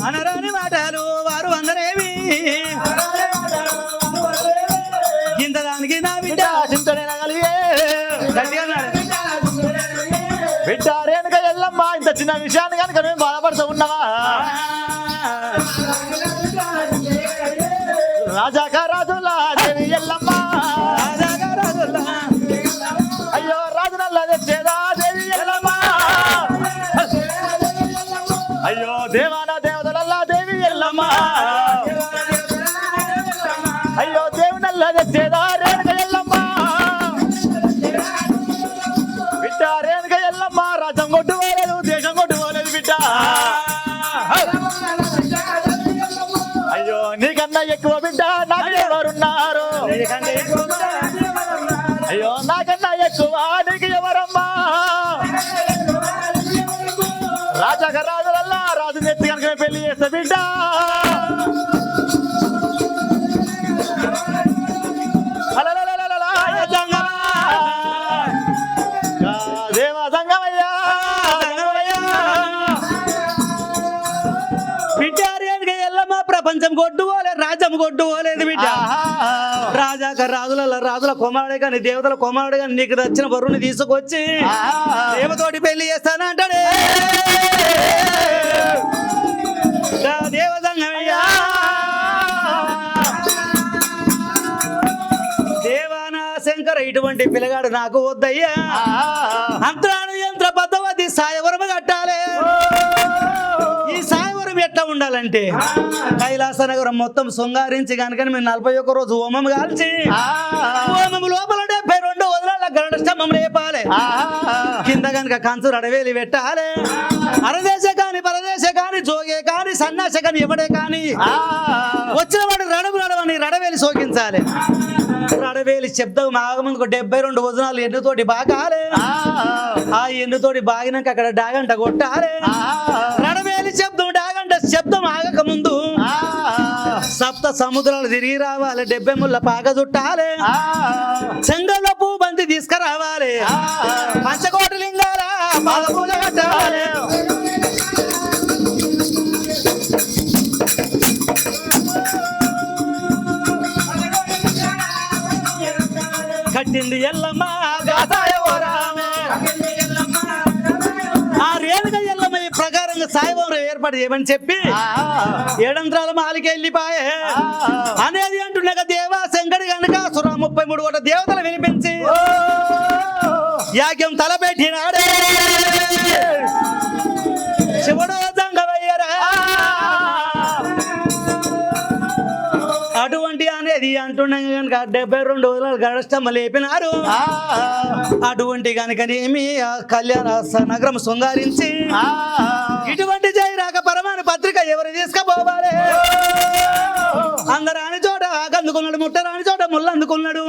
అనరాని మాటలు వారు అందరేమి ఇంతదానికి నా బిడ్డ బిడ్డ రేణుక ఎల్లమ్మ ఇంత చిన్న విషయాన్ని కనుక మేము బాధపడుతూ ఉన్నావా రాజాక రాజులా దేవి ఎల్లమ్మ అయ్యో రాజు నల్ల తెచ్చేదా దేవి ఎల్లమ్మ అయ్యో దేవాన దేవతలల్లా దేవి ఎల్లమ్మ అయ్యో దేవు నల్ల తెచ్చేదా రేణుక ఎల్లమ్మ బిడ్డ రేణుక ఎల్లమ్మ రాజ్యం కొట్టుకోలేదు దేశం కొట్టుకోలేదు బిడ్డ అయ్యో నీకన్నా ఎక్కువ బిడ్డ నాకు ఎవరున్నారు అయ్యో నాకన్నా ఎక్కువ నీకు ఎవరమ్మా రాజాక రాజులల్లా రాజు నెత్తి కనుక పెళ్లి చేస్తా బిడ్డ దేవా సంగమయ్యా బిడ్డారేనుగా ఎల్లమ్మ ప్రపంచం కొట్టుకోలేదు రాజ్యం కొట్టుకోలేదు బిడ్డ రాజాక రాజుల కుమారుడే కానీ దేవతల కుమారుడు కానీ నీకు నచ్చిన బరువుని తీసుకొచ్చి దేవతోటి పెళ్లి చేస్తానంటాడే దేవదంగమయ్యా దేవానా శంకర ఇటువంటి పిల్లగాడు నాకు వద్దయ్యా అంతరాను యంత్ర పద్ధతి సాయవరమ కట్టాలి ఈ సాయవరం ఎట్లా ఉండాలంటే కైలాస నగరం మొత్తం శృంగారించి కనుక మేము 41 రోజు హోమం కాల్చి హోమం లోపల 72 వదలాల గరుడ స్తంభం లేపాలి కింద కనుక కంచు రడవేలి పెట్టాలి అరదేశ కాని పరదేశ కాని జోగే కాని సన్నాస కాని ఎవడే కాని వచ్చిన వాడు రడవని రడవేలి సోకించాలి రడవేలి శబ్దం ఆగముందుకు 72 వజనాలు ఎన్నుతోటి బాగాలి ఆ ఎన్నుతోటి బాగినాక అక్కడ డాగంట కొట్టాలి రడవేలి శబ్దం ఆగక ముందు సప్త సముద్రాలు తిరిగి రావాలి 70 ముళ్ళ పాక చుట్టాలి చెంగళ్ళ పువ్వు బంతి తీసుకురావాలి పంచకోటి లింగాల పాద పూజ కట్టాలి కట్టింది ఎల్లమ్మ గాసాయ ఓ రామే ఆ రేణుక ఎల్లమ్మ ఈ ప్రకారంగా సాయిబాబు ఏర్పాటు చేయమని చెప్పి ఏడంత్రాల మాలికి వెళ్ళిపాయే అనేది అంటుండగా దేవా శంకరి గనుక 33 కోట్ల దేవతలు వినిపించి యాగ్యం తలపెట్టినాడే శివుడు జంగమయ్యరా అటువంటి అనేది అంటుండగా కనుక 72 వదనాలు గడస్టమ్మ లేపినారు అటువంటి కనుకనేమి కళ్యాణ నగరం శృంగారించి ఇటువంటి జయరాక పరమాణు పత్రిక ఎవరు తీసుకుపోవాలి అందరాని చోట అందుకున్నాడు ముట్టరాని చోట ముళ్ళు అందుకున్నాడు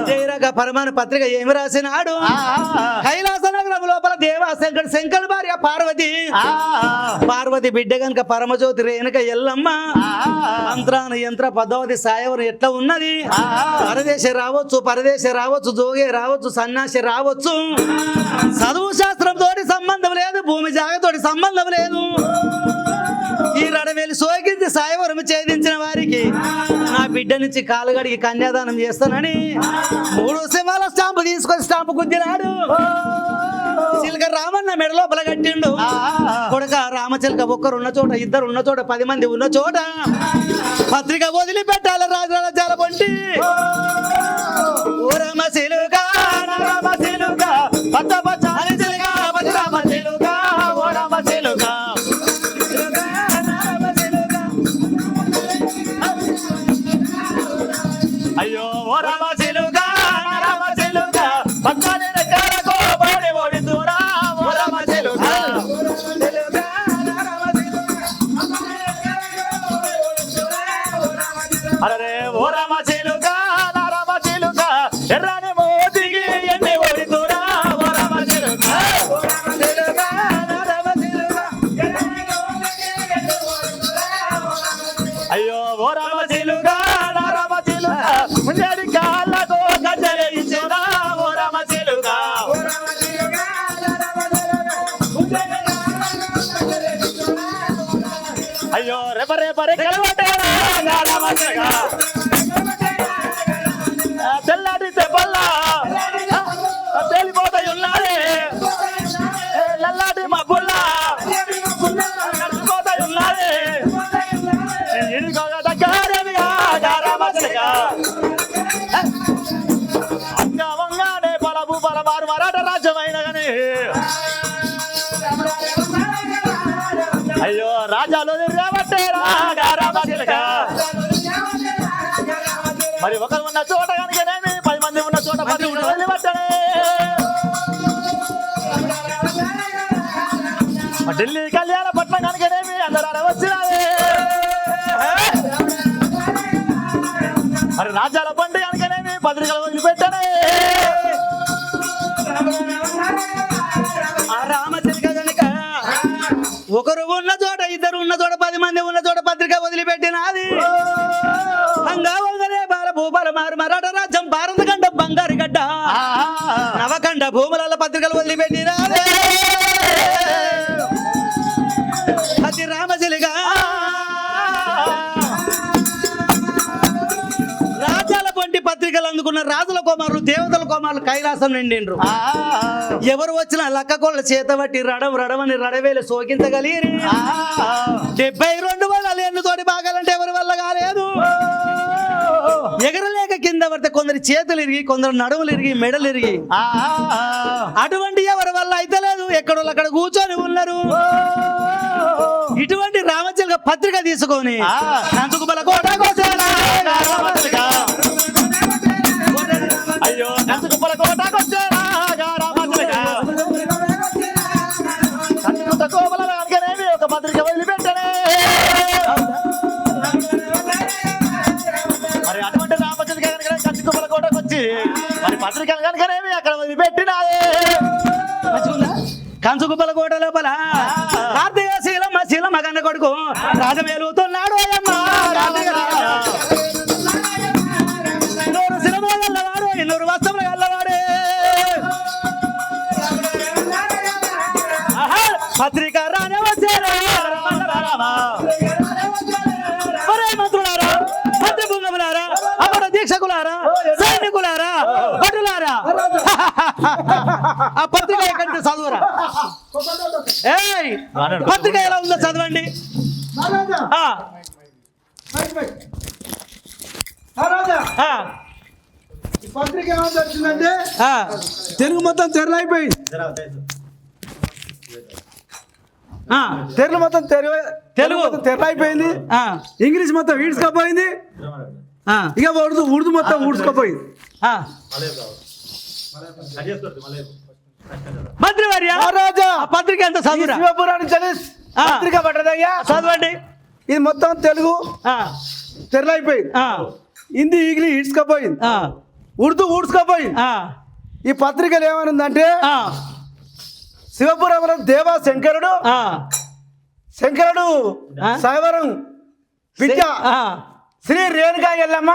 జయరాక పరమాణు పత్రిక ఏమి రాసినాడు కైలాస నగరం లోపల దేవా శంకర్ భార్య పార్వతి బిడ్డ కనుక పరమజ్యోతి రేణుక ఎల్లమ్మ మంత్రాన యంత్ర పద్ధతి సాయవరం ఎట్లా ఉన్నది పరదేశ రావచ్చు జోగే రావచ్చు సన్యాసి రావచ్చు చదువు శాస్త్రం తోటి సంబంధం లేదు భూమి జాగతోటి సంబంధం లేదు ఈ రడవేలి సోకించి సాయవరం ఛేదించిన వారికి నా బిడ్డ నుంచి కాలుగడికి కన్యాదానం చేస్తానని 3 సింహాల స్టాంపు తీసుకొని స్టాంపు గుద్దినాడు చిలక రామన్న మెడ లోపల కట్టిండు కొడుక రామచిలక ఒక్కరున్న చోట ఇద్దరున్న చోట 10 మంది ఉన్న చోట పత్రిక వదిలిపెట్టాలి రాజుల జలబొంటి ఓ రామచిలుక రామచిలుక పచ్చ పచ్చ చిలుక పచ్చ రామచిలుక ఓ రామచిలుక అయ్యో ఓ రామచిలుక పక్కనే నెట్టారకో పడి ఓడిందురా ఓ రామ చిలుక అరే ఓ రామ చిలుక నా రామ చిలుక ఎర్రని మోతికి ఎన్ని ఓడిందురా ఓ రామ చిలుక అయ్యో ఓ రామ చిలుక నా రామ చిలుక ముందడి కాళ్ళకు గజ్జలే ఇచ్చేదా ఓ రామ చిలుక అయ్యో రేపరే కలవటేరా నా రామ చిలుక తెల్లాడి తెప్పల్లా తేలిపోతాయి ఉన్నాడే లల్లాడి మబ్బుల్లా కలిసిపోతాయి ఉన్నాడే ఇదిగోగా దగ్గరగా రామ చిలుక అంగవంగానే పలబు పలబారు మరాఠ రాజ్యమైన గాని అయ్యో రాజాలు తిరగబట్టేరా రామ చిలుక మరి ఒకరు ఉన్న చోట కనుకనేమి 10 మంది ఉన్న చోట 10 వదిలిపట్టడే ఢిల్లీ కళ్యాణ పట్నం కనుకనేమి అందరూ వచ్చినారే మరి రాజ్యాల బండి కనుకనేమి పత్రికలు వదిలిపెట్టనే ఆ రామచిలుక గనుక ఒకరు ఉన్న చోట ఇద్దరు ఉన్న చోట 10 మంది ఉన్న చోట పత్రిక వదిలిపెట్టినది అంగవంగనే బాల భూపాల మారు మరాఠ రాజ్యం భారతఖండ బంగారు గడ్డ నవకండ భూముల పత్రికలు వదిలిపెట్టినది అది రామచిలుక రాజ్యాల పొంటి పత్రికలు అందుకున్న రాజుల కుమారులు దేవతల కుమారులు కైలాసం నిండిండ్రు ఎవరు వచ్చినా లక్క కోళ్ళ చేత బట్టి రడవని రడవేలు సోకించగలిగి 72 వల్ల ఎన్నుతోటి బాగాలంటే ఎవరి వల్ల కాలేదు ఎగరలేక కింద పడితే కొందరి చేతులు ఇరిగి కొందరు నడుములు ఇరిగి మెడలు ఇరిగి అటువంటి ఎవరి వల్ల అయితే లేదు ఎక్కడో అక్కడ కూర్చొని ఉన్నారు ఇటువంటి రామచిలుక పత్రిక తీసుకొని నంచుకుబల కోటకొచ్చేనా అయ్యో నంచుకుప్పల కోటకొచ్చేరా రామ చిలుక కంచుకుంట కోపల కనుకనేమి ఒక పత్రిక వదిలిపెట్టనే మరి అటువంటి రామ చిలుక కనుక కంచుకుప్పల కోటకొచ్చి మరి పత్రికలు కనుకనేమి అక్కడ వదిలిపెట్టినాయే కంచుకుప్పల కోట లోపల కార్తీక శీలమ్మ కన్న కొడుకు రాజమేలుతున్నాడు నూరు శిలముల గల్లవాడు 200 వస్త్రముల గల్లవాడే పత్రిక రానే వచ్చారా మంత్రులారా మంత్రి భూంగములారా అప్పుడు దీక్షకులారా సైనికులారా భటులారా ఆ పత్రిక ఎక్కడి చదువురా ఏయ్ పత్రిక ఎలా ఉందో చదవండి ఈ పత్రిక ఏమంటే వచ్చిందంటే తెలుగు మొత్తం తెరలైపోయింది. తెలుగు మొత్తం తెరలైపోయింది. ఇంగ్లీష్ మొత్తం ఈడ్చుకపోయింది. ఇక ఉర్దూ మొత్తం ఊడ్చుకపోయింది. మంత్రివర్య పత్రిక ఎంత చదువురా శివపురాణి పత్రిక పట్టదయ్యా చదవండి. ఇది మొత్తం తెలుగు తెరలైపోయింది. హిందీ ఇంగ్లీష్ ఈడ్చుకపోయింది. ఉర్దూ ఊడ్చుకపోయింది. ఈ పత్రికలు ఏమనుందంటే శివపురంలో దేవ శంకరుడు సాయవరం విద్య శ్రీ రేణుకా ఎల్లమ్మ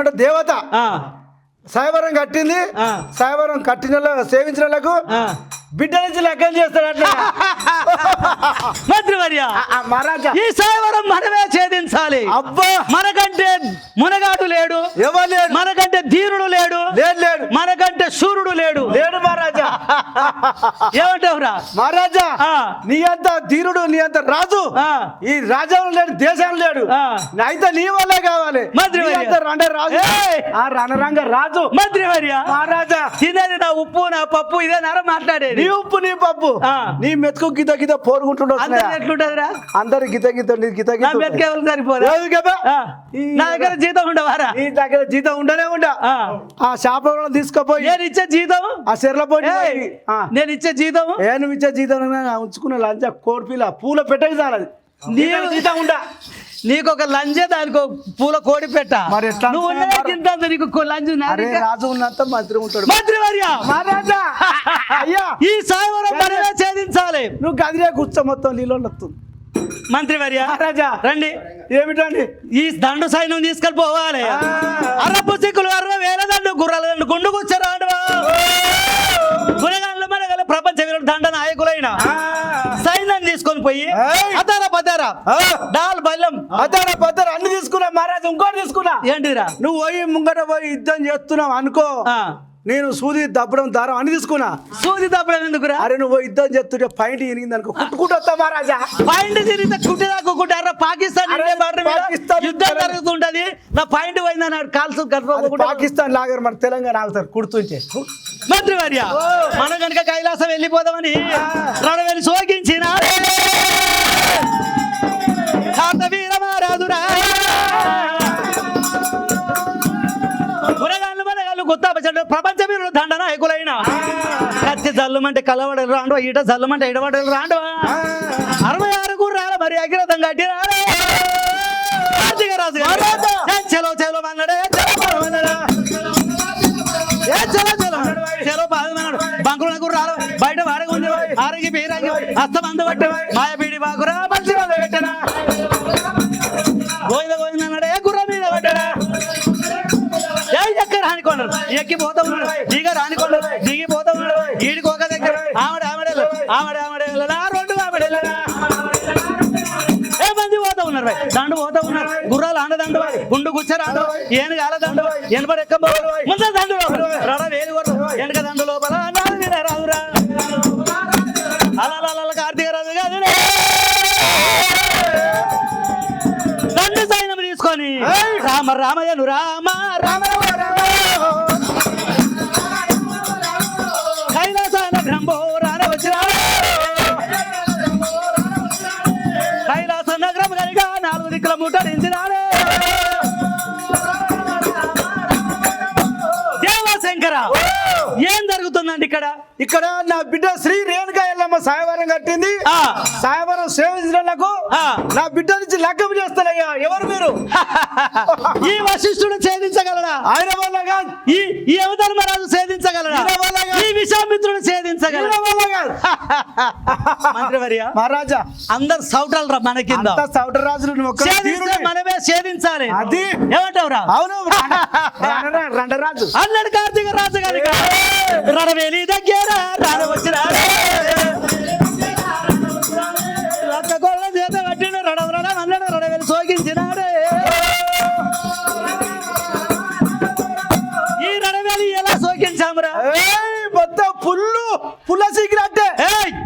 అంటే దేవత సాయవరం కట్టింది. సాయవరం కట్టిన సేవించిన వాళ్ళకు బిడ్డ నుంచి లెక్కలు చేస్తాడు అట్లా. మంత్రివర్య మహారాజా ఈ సాయవరం మనమే ఛేదించాలి. అబ్బా మనకంటే మునగాడు లేడు, ఎవరు లేడు, మనకంటే ధీరుడు లేడు, లేడు మనకంటే శూరుడు లేడు మహారాజా. ఏమంటావురా మహారాజా ఆ. నీ అంత ధీరుడు నీ అంత రాజు ఆ. ఈ రాజ్యంలో లేడు దేశంలో లేడు ఆ. అయితే నీ వల్లే కావాలి మంత్రి నీ వర్య. అంత రండ రాజు ఏయ్. ఆ రణరంగ రాజు మంత్రివర్య మహారాజా తినేది నా ఉప్పు నా పప్పు ఇదే నర మాట్లాడేది నీ ఉప్పు నీ పప్పు ఆ. నీ మెతుకు గిత గిత పోరుకుంటుండో అందరు ఎట్లుంటదిరా అందరు గిత గిత నీ గిత నా గిత మెతకేవలు సరిపోదా లేదు కదా? ఆ. నా దగ్గర జీతం ఉండవారా నీ దగ్గర జీతం ఉండనే ఉండా ఆ. ఆ శాపంలో తీసుకుపోయి నేను ఇచ్చే జీతం ఆ సెర్ల పోయి ఏయ్, నేను ఇచ్చే జీతం ఏ నువ్వు ఇచ్చే జీతం ఉంచుకున్న లంచ కోడిపిల్ల పూల పెట్టకి చాలది నీవు జీతం ఉండా నీకు ఒక లంచే దానికి ఒక పూల కోడి పెట్ట మరి ఎట్లా నువ్వు అంటున్నావు? ఉన్నదే తింటాను నీకు లంచ్ అరే రాజు ఉన్నంత మంత్రి ఉంటాడు మంత్రివర్య మహారాజా అయ్యా ఈ సాయవరం మనమే ఛేదించాలి నువ్వు గదిలే కూర్చో మొత్తం నీళ్ళు వస్తుంది మంత్రివర్య మహారాజా రండి ఏమిటండి ఈ దండు సైన్యం తీసుకొని పోవాలి అరపు సిక్కులు 60,000 దండు గుర్రాల దండు గుండు కూర్చోరాడు గురగాళ్ళు మనగల ప్రపంచ విరుడు దండ నాయకులైన సైన్యాన్ని తీసుకొని పోయి ఏయ్. అతారా పతారా డాల్ బల్లం అతను పద్దరు అన్ని తీసుకున్నా మహారాజా ఇంకోటి తీసుకున్నా ఏంటిరా నువ్వు పోయి ముంగట పోయి యుద్ధం చేస్తున్నావు అనుకో నేను సూది దబ్బడం దారం అని తీసుకున్నా సూది తప్పడం ఎందుకురా అరే నువ్వు పోయి యుద్ధం చేస్తుంటే పైంట్ ఇరిగింది అనుకో కుట్టుకుంటూ వస్తా మహారాజా పాయింట్ తిరిగితే కుట్టిదాకా కుట్టారా పాకిస్తాన్ అరే, ఇండియా border మీద పాకిస్తాన్ యుద్ధం తెలంగాణ. జరుగుతుంటది నా పాయింట్ పోయిందన్నాడు కాల్సు అది పాకిస్తాన్ లాగారు మన తెలంగాణ ఆగుతారు కుడుతుంటే మంత్రివర్య మనం కనుక కైలాసం వెళ్ళిపోదామని రణవేలి సోకించిన వీరమారాదురా గురగాళ్ళు మనగాళ్ళు కొత్త ప్రపంచ వీరుడు దండ నాయకులైన కత్తి జల్లుమంటే కలవడలు రాండు ఈట జల్లుమంటే ఇడవడలు రాండు 66 గుర్రాల మరి అగ్రతం కట్టి రాజు చలో చలో అన్నాడే చలో చలో చలో పాదమన్నాడు బంకుల గుర్రాలు బయట వాడక ఉంది ఆరగి పేరంగి అస్తం అందబట్టు మాయపీడి బాకురా మంచిగా పెట్టనా గోవింద గోవింద అన్నాడే గుర్ర మీద పడ్డా ఎక్క రానికొండరు ఎక్కిపోతా ఉన్నాడు దిగ రానికొండరు దిగిపోతా ఉన్నాడు ఈడికి ఒక దగ్గర ఆవిడ ఆవిడేళ్ళు ఆవిడ రెండు ఆవిడేళ్ళనా ఏ మంది పోతా ఉన్నారు భాయ్ దండు పోతా ఉన్నారు గుర్రాలు ఆండదండు గుండు గుచ్చరాడు ఏనుగు ఆలదండు ఎనబడి ఎక్క ముందు దండు లోపల రడ వేలు కొడు వెనక దండు లోపల నాలుగు మీద రాదురా అలా కార్తీక రాజు కాదు దండు సైన్యం తీసుకొని రామ రామయ్యను రామ రామ కైలాసాన బ్రహ్మో రాన వచ్చిన కైలాస నగరం కనుక 4 దిక్కుల ముట్టడించినాడే దేవశంకర ఏం జరుగుతుందండి ఇక్కడ నా బిడ్డ శ్రీ రేణుకా ఎల్లమ్మ సాయవరం కట్టింది సాయవరం సేవించడానికి నా బిడ్డ నుంచి లగ్గం చేస్తానయ్యా ఎవరు మీరు ఈ వశిష్ఠుడు ఛేదించగలడా ఆయన వల్ల కాదు ఈ అవధర్మరాజు ఛేదించగలడా ఈ విశ్వామిత్రుడు ఛేదించగలడా మంత్రివర్య మహారాజా అందరు సౌటల్ రా మన కింద అంతా సౌటర్ రాజులు నువ్వు ఒక్కడే ఛేదిస్తే మనమే ఛేదించాలి అది ఏమంటావురా అవును రండరాజు అన్నాడు కార్తీక రాజు గారి రణవేలి దగ్గర రాన వచ్చినాడు రక్త కొల్ల చేత కట్టిన రడం అన్నాడు రణవేలి సోకించినాడు ఈ రణవేలి ఎలా సోకించామురా మొత్తం పుల్ల సీకినట్టే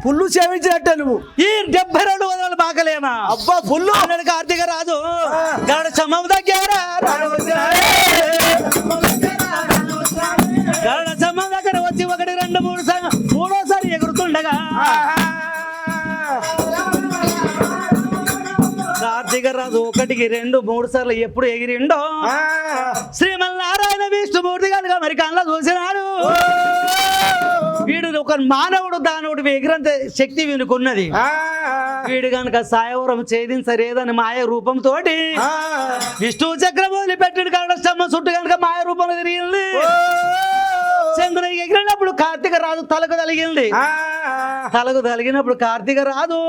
పుల్లు సేవించినట్టే నువ్వు ఈ 72 బాకలేమా అబ్బా పుల్లు అన్నాడు కార్తీక రాజు గడ చమ్మం దగ్గర రాన వచ్చినాడు గడ చమ్మం దగ్గర వచ్చి 1 2 3 మూడోసారి ఎగురుతుండగా కార్తీక రాజు 1 2 3 సార్లు ఎప్పుడు ఎగిరిండో శ్రీమన్నారాయణ విష్ణుమూర్తి కనుక మరి కళ్ళ చూసినాడు వీడు ఒక మానవుడు దానవుడు ఎగిరంత శక్తి వీనుకున్నది వీడు కనుక సాయవరం ఛేదించలేదని మాయ రూపంతో విష్ణు చక్రమూలి పెట్టిన కనుక స్తంభం చుట్టూ కనుక మాయ రూపంలో తిరిగింది చంద్రుని ఎగిరినప్పుడు కార్తీక రాజు తలకు తలిగింది తలకు తలిగినప్పుడు కార్తీక రాజు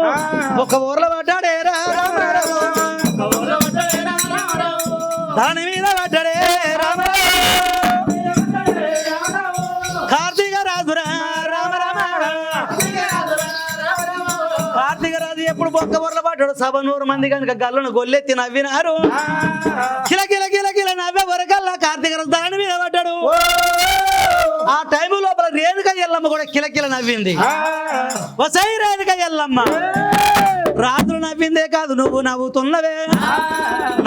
ఒక ఊర్లో పడ్డాడే దాని మీద పడ్డాడే రామ కార్తీక రాజు రామ రామ కార్తీక రాజు ఎప్పుడు బొక్క ఊర్లో పడ్డాడు 100 మంది కనుక గల్లను గొల్లెత్తి నవ్వినారు కిల కిల కిల కిల నవ్వే వరకల్లా కార్తీక రాజు దాని మీద పడ్డాడు ఆ టైం లోపల రేణుక ఎల్లమ్మ కూడా కిలకిల నవ్వింది. వసై రేణుక ఎల్లమ్మ రాత్రులు నవ్విందే కాదు, నువ్వు నవ్వుతున్నవే.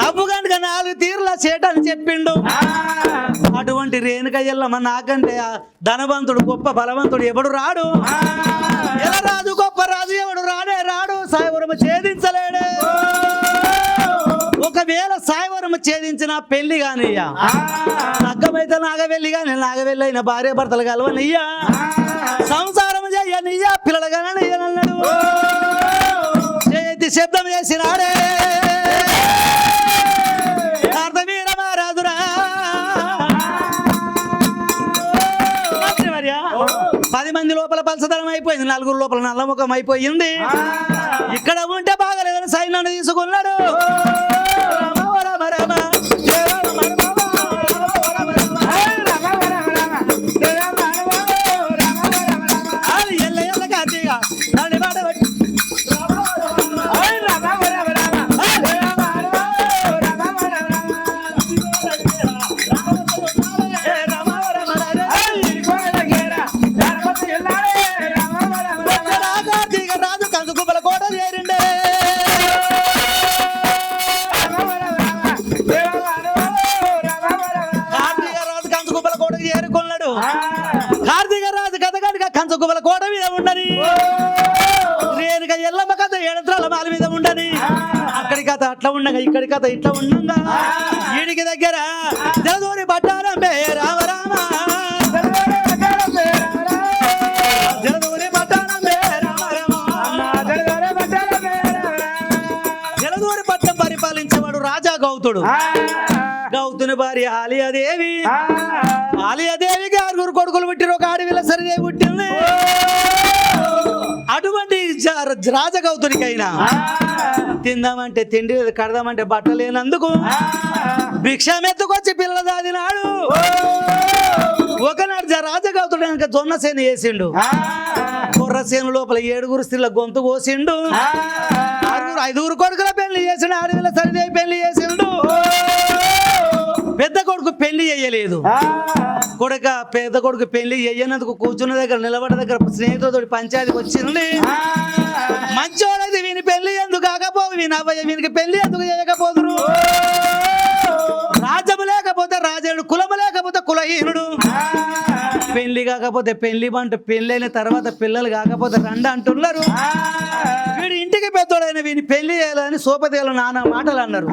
నవ్వు కనుక 4 తీర్ల చేటని చెప్పిండు. అటువంటి రేణుక ఎల్లమ్మ నాకంటే ధనవంతుడు గొప్ప బలవంతుడు ఎవడు రాడు. ఎలా రాజు గొప్ప రాజు ఎవడు రాడే రాడు. సాయవరము ఛేదించలేడే. ఒకవేళ సాయవరము ఛేదించిన పెళ్లి కానియ్యా, నగ్గమైతే నాగవెల్లి కానీ నాగవెల్లి అయిన భార్య భర్తలు కలవనియ్యా, సంసారం చెయ్యనియ్యా, పిల్లలు కనయ్యనన్నాడు. చేతి శబ్దం చేసినాడే అర్థమీర మహారాజురా. 10 మంది లోపల పలసదనం అయిపోయింది, 4 లోపల నల్లముఖం అయిపోయింది. ఇక్కడ ఉంటే బాగలేదని సైన్యాన్ని తీసుకున్నాడు. కార్తీక రాజు కథ కనుక కంచగుబల కోట మీద ఉండని, రేణుక ఎల్లమ్మ కథ 7 త్రాల మాల మీద ఉండని. అక్కడి కథ అట్లా ఉండగా ఇక్కడి కథ ఇట్లా ఉండగా ఈడికి దగ్గర జలదూరి పట్టాలంబే రామ రామ, జలదూరి పట్టాలంబే రామ రామ. జలదూరి పట్టం పరిపాలించేవాడు రాజా గౌతుడు. గౌతుని భార్య ఆలియాదేవి. ఆలియాదేవికి 6 కొడుకులు పుట్టిరు, ఒక ఆడవిల్ల సరిదేవి పుట్టింది. అటువంటి రాజగౌతునికైనా తిందామంటే తిండి లేదు, కడదామంటే బట్ట లేనందుకు భిక్షమెత్తుకొచ్చి పిల్లలు దాదినాడు. ఒకనాడు రాజగౌతుడు కనుక జొన్న సేను వేసిండు. కుర్ర సేను లోపల 7 స్త్రీల గొంతు కోసిండు. 5 కొడుకుల పెళ్లి చేసిండు, ఆడవిల్ల సరిదేవి పెళ్లి చేసిండు. పెద్ద కొడుకు పెళ్లి చేయలేదు. పెద్ద కొడుకు పెళ్లి చేయనందుకు కూర్చున్న దగ్గర నిలబడ్డ దగ్గర స్నేహితులతో పంచాయతీకి వచ్చింది. మంచోడైతే వీని పెళ్లి ఎందుకు కాకపోదు, వీనికి పెళ్లి ఎందుకు చేయకపోదురు. రాజ్యము లేకపోతే రాజేయుడు, కులము లేకపోతే కులహీనుడు. పెళ్లి కాకపోతే పెళ్లి బంట, పెళ్ళైన తర్వాత పిల్లలు కాకపోతే రండ అంటున్నారు. వీడు ఇంటికి పెద్దోడైన వీని పెళ్లి చేయాలని సోపదేలు నానా మాటలు అన్నారు.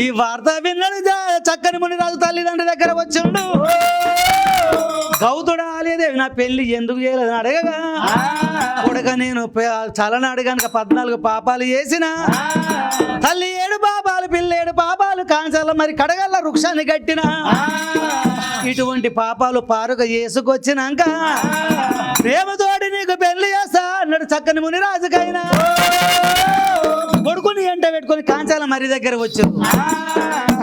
ఈ వార్త విన్నాడు చక్కని మునిరాజు తల్లిదండ్రుల దగ్గర వచ్చిండు. గౌతుడు ఆలియాదేవి నా పెళ్లి ఎందుకు చేయలేదని అడగగా, కొడక నేను చలనాడు కనుక 14 పాపాలు చేసిన తల్లి 7 పాపాలు, పిల్ల 7 పాపాలు, కాంచాల మరి కడగల్ల వృక్షాన్ని కట్టిన. ఇటువంటి పాపాలు పారుగా చేసుకొచ్చినాక ప్రేమతోటి నీకు పెళ్లి చేస్తా అన్నాడు చక్కని మునిరాజుకైనా. కొడుకుని ఎంట పెట్టుకొని కాంచాల మరి దగ్గర వచ్చారు.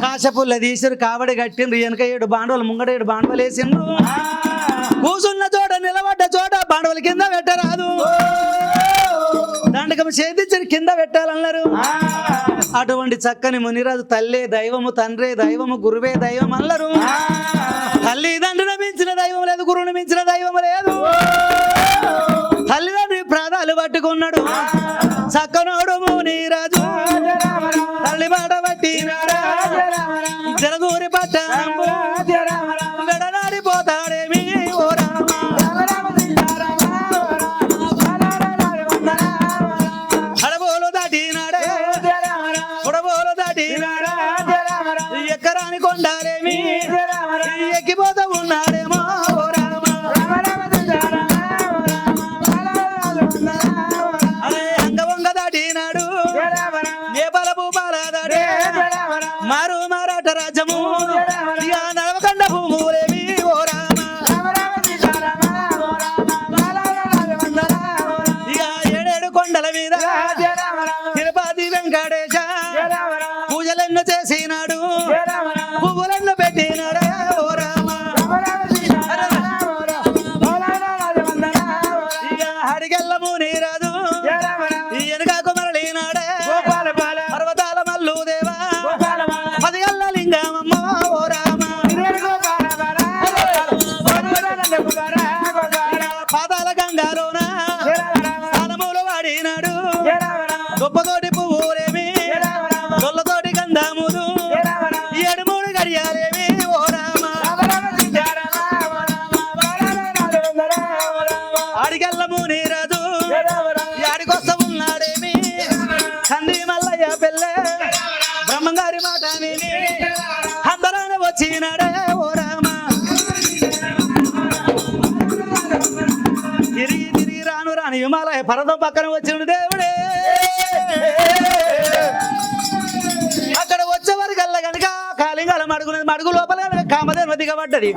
కాశపుల్ల తీసారు, కావడి కట్టిండ్రు. వెనక 7 బాండవలు, ముంగడ 7 బాండవలు వేసిండ్రు. కూసున్న చోట నిలబడ్డ చోట బాండవలు కింద పెట్టరాదు, దండకం చేతించి కింద పెట్టాలన్నారు. అటువంటి చక్కని మునిరాజు తల్లే దైవము, తండ్రే దైవము, గురువే దైవం అన్నారు. తల్లిదండ్రులను మించిన దైవం లేదు, గురువుని మించిన దైవం లేదు. తల్లిదండ్రి ప్రాణాలు పట్టుకున్నాడు చక్కనోడు మునిరాజు. తల్లి మాట బట్టి జలదూరి పట్ట వెడనాడిపోతాడేమి ఓ రామ. అడబోలు దాటినాడే, ఉడబోలు దాటినాడా, ఎక్కరాని కొండాలేమి ఎక్కిపోతా ఉన్నాడేమో ఓ రామ. అరే అంగవంగ దాటినాడు, నేపాల భూపాల దాటి మారు మారాట రాజ్యము, ఇక నడవకండ భూములేమి ఓ రామ. ఇక 7 కొండల మీద తిరుపతి వెంకటేశ పూజలెన్నో చేసినాడు, పువ్వులెన్నో పెట్టినాడు ఓ రామ. ఓ రామ ఆడికెళ్ళము నీరాజు ఆడికొస్త ఉన్నాడేమి కంది మల్లయ్య పెళ్ళే బ్రహ్మంగారి మాట విని అందరాన వచ్చినాడే ఓ రామ తిరిగి తిరిగి రాను రాను హిమాలయ పర్వతం పక్కన వచ్చిన దేవుడే అక్కడ వచ్చేవారు కల్లా కనుక కాలింగాల మడుగు లోపల కామధేను దిగబడ్డది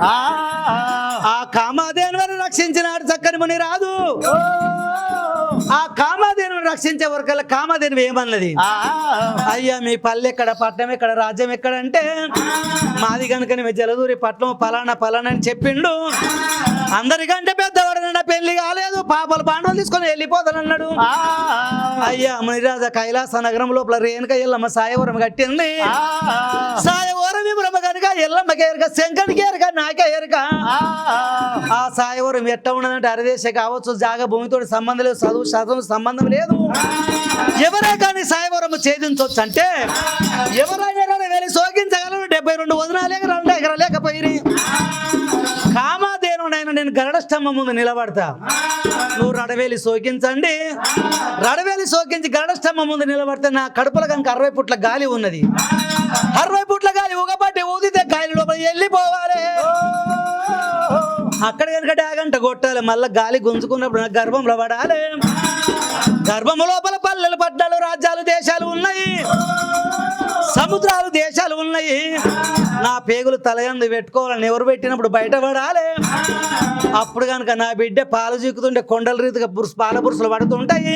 ఆ కామధేను రక్షించినాడు చక్కని ముని రాదు ఆ కామధేను రక్షించే వరకల్లా కామధేను ఏమన్నది అయ్యా మీ పల్లె ఎక్కడ పట్టణం ఎక్కడ రాజ్యం ఎక్కడ అంటే మాది కనుక మీ జలదూరి పట్నం పలానా పలానా అని చెప్పిండు అందరికంటే పెద్దవాడు పెళ్లి కాలేదు పాపలు పాండవులు తీసుకొని వెళ్ళిపోతానన్నాడు అయ్యా మునిరాజ కైలాస నగరం లోపల రేణుక ఎల్లమ్మ సాయవరం కట్టింది సాయవరం బ్రహ్మ కనుక ఎల్లమ్మకి ఎరక శంకరికి ఎరక నాకే ఎరక ఆ సాయవరం ఎట్ట ఉన్నదంటే అరదేశ కావచ్చు జాగ భూమితో సంబంధం లేదు చదువు శాస్త్రం సంబంధం లేదు ఎవరే కానీ సాయవరం ఛేదించవచ్చు అంటే ఎవరైనా వెళ్ళి శోకించగలను 72 వదనాలు 2 ఎకరాలు లేకపోయి కామాదేనుడైనా నేను గరుడ స్తంభం ముందు నిలబడతా నువ్వు రడవేలి సోకించండి రడవేలి సోకించి గరుడ స్తంభం ముందు నిలబడితే నా కడుపులో కనుక 60 ఫుట్ల గాలి ఉన్నది 60 ఫుట్ల గాలి ఊగబట్టి ఊదితే గాలి లోపల వెళ్ళిపోవాలి అక్కడ కనుక డాగంట కొట్టాలి మళ్ళీ గాలి గుంజుకున్నప్పుడు నాకు గర్భంలో పడాలి గర్భము లోపల పల్లెలు పట్టణాలు రాజ్యాలు దేశాలు ఉన్నాయి సముద్రాలు దేశాలు ఉన్నాయి నా పేగులు తలయందు పెట్టుకోవాలని ఎవరు పెట్టినప్పుడు బయటపడాలి అప్పుడు కనుక నా బిడ్డ పాలు చీకుతుంటే కొండల రీతిగా పాల బురుసులు పడుతుంటాయి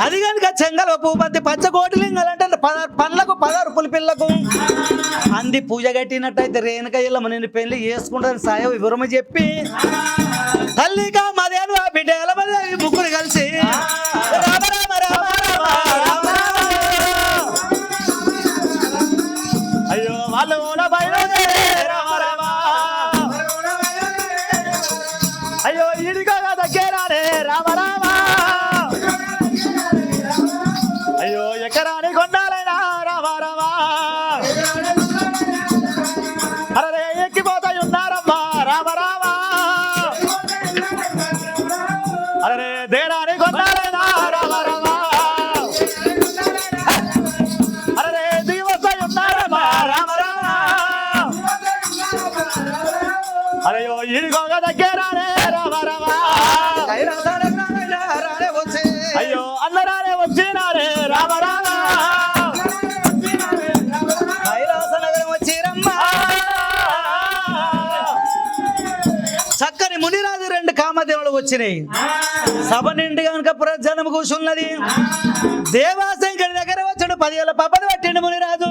అది కనుక చెంగల పూపత్తి పచ్చకోటిలింగాలు అంటే పండ్లకు 16 పులిపిల్లకు అంది పూజ కట్టినట్టయితే రేణుక ఇల్లమ్మ నేను పెళ్లి చేసుకుంటాను సాయ వివరమ చెప్పి తల్లిగా మదేను ఆ బిడ్డ ఎలమదే ముగ్గురు కలిసి రామ రామ రామ రామ రామ అయ్యో వాళ్ళు రామ రామ అయ్యో ఇడిగా దగ్గరానే రామ రామ అయ్యో ఎకరాని కొండాలైనా రామ రామ అరే ఎక్కిపోతాయి ఉన్నారమ్మా రామ రామ అరే దేరాని కొండాలైనా రామ రామ అరే దిగిపోతాయి ఉన్నారమ్మా రామ రామ అయ్యో ఇడిగోగ దగ్గరానే రామ రామ అయ్యో అందరానే వచ్చినారే రామ రామ కైలాస నగరం వచ్చిరమ్మా చక్కని మునిరాజు 2 కామదేవులు వచ్చినాయి సభ నిండి కనుక పురజనం కూర్చున్నది దేవాశంకరి దగ్గర వచ్చాడు 10 ఏళ్ళ పబ్బది పట్టిండు మునిరాజు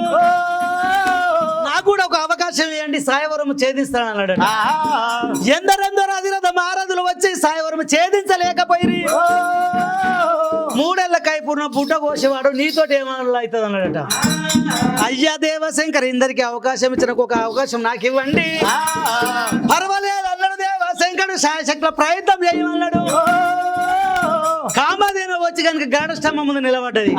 నాకు కూడా ఒక అవకాశం ఇవ్వండి సాయవరం ఛేదిస్తాను అన్నాడు ఎందరెందరో అధిరథ మహారాజులు వచ్చి సాయవరం ఛేదించలేకపోయి 3 ఏళ్ల కైపూర్ణ పుట్ట కోసేవాడు నీతోటి ఏమన్నా అవుతుంది అన్నాడట అయ్యా దేవశంకర్ ఇందరికి అవకాశం ఇచ్చిన ఒక అవకాశం నాకు ఇవ్వండి పర్వాలేదు అన్నాడు దేవశంకరుడు సాయశక్తుల ప్రయత్నం చేయమన్నాడు కామధేను వచ్చి కనుక గాఢ స్తంభం ముందు నిలబడ్డది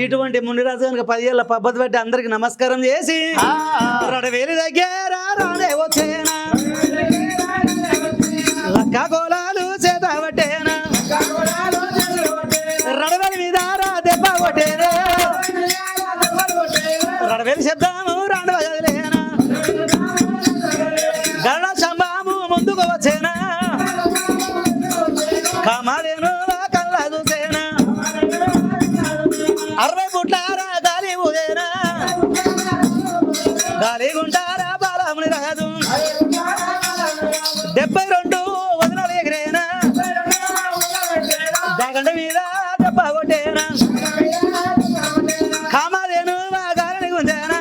ఇటువంటి మునిరాజు కనుక 10 ఏళ్ళ పబ్బతి పెట్టి అందరికి నమస్కారం చేసి రడవేలి దగ్గర రానే వచ్చేనా లక్క గోళాలు చేత పట్టేనా రడవేలి మీద దెబ్బ కొట్టేనా రడవేలి శబ్దము రాండవలేనా గరుడ స్తంభము ముందుకు వచ్చేనా కామాదేను కళ్ళ చూసేనా 60 ఫుట్ల గాలి ఊదేనా గాలి గుంటారా బాలముని రాదు 72 వదనాలు ఎగిరేనా దాగండ మీద దెబ్బ కొట్టేనా కామాదేను గాలిని గుంజేనా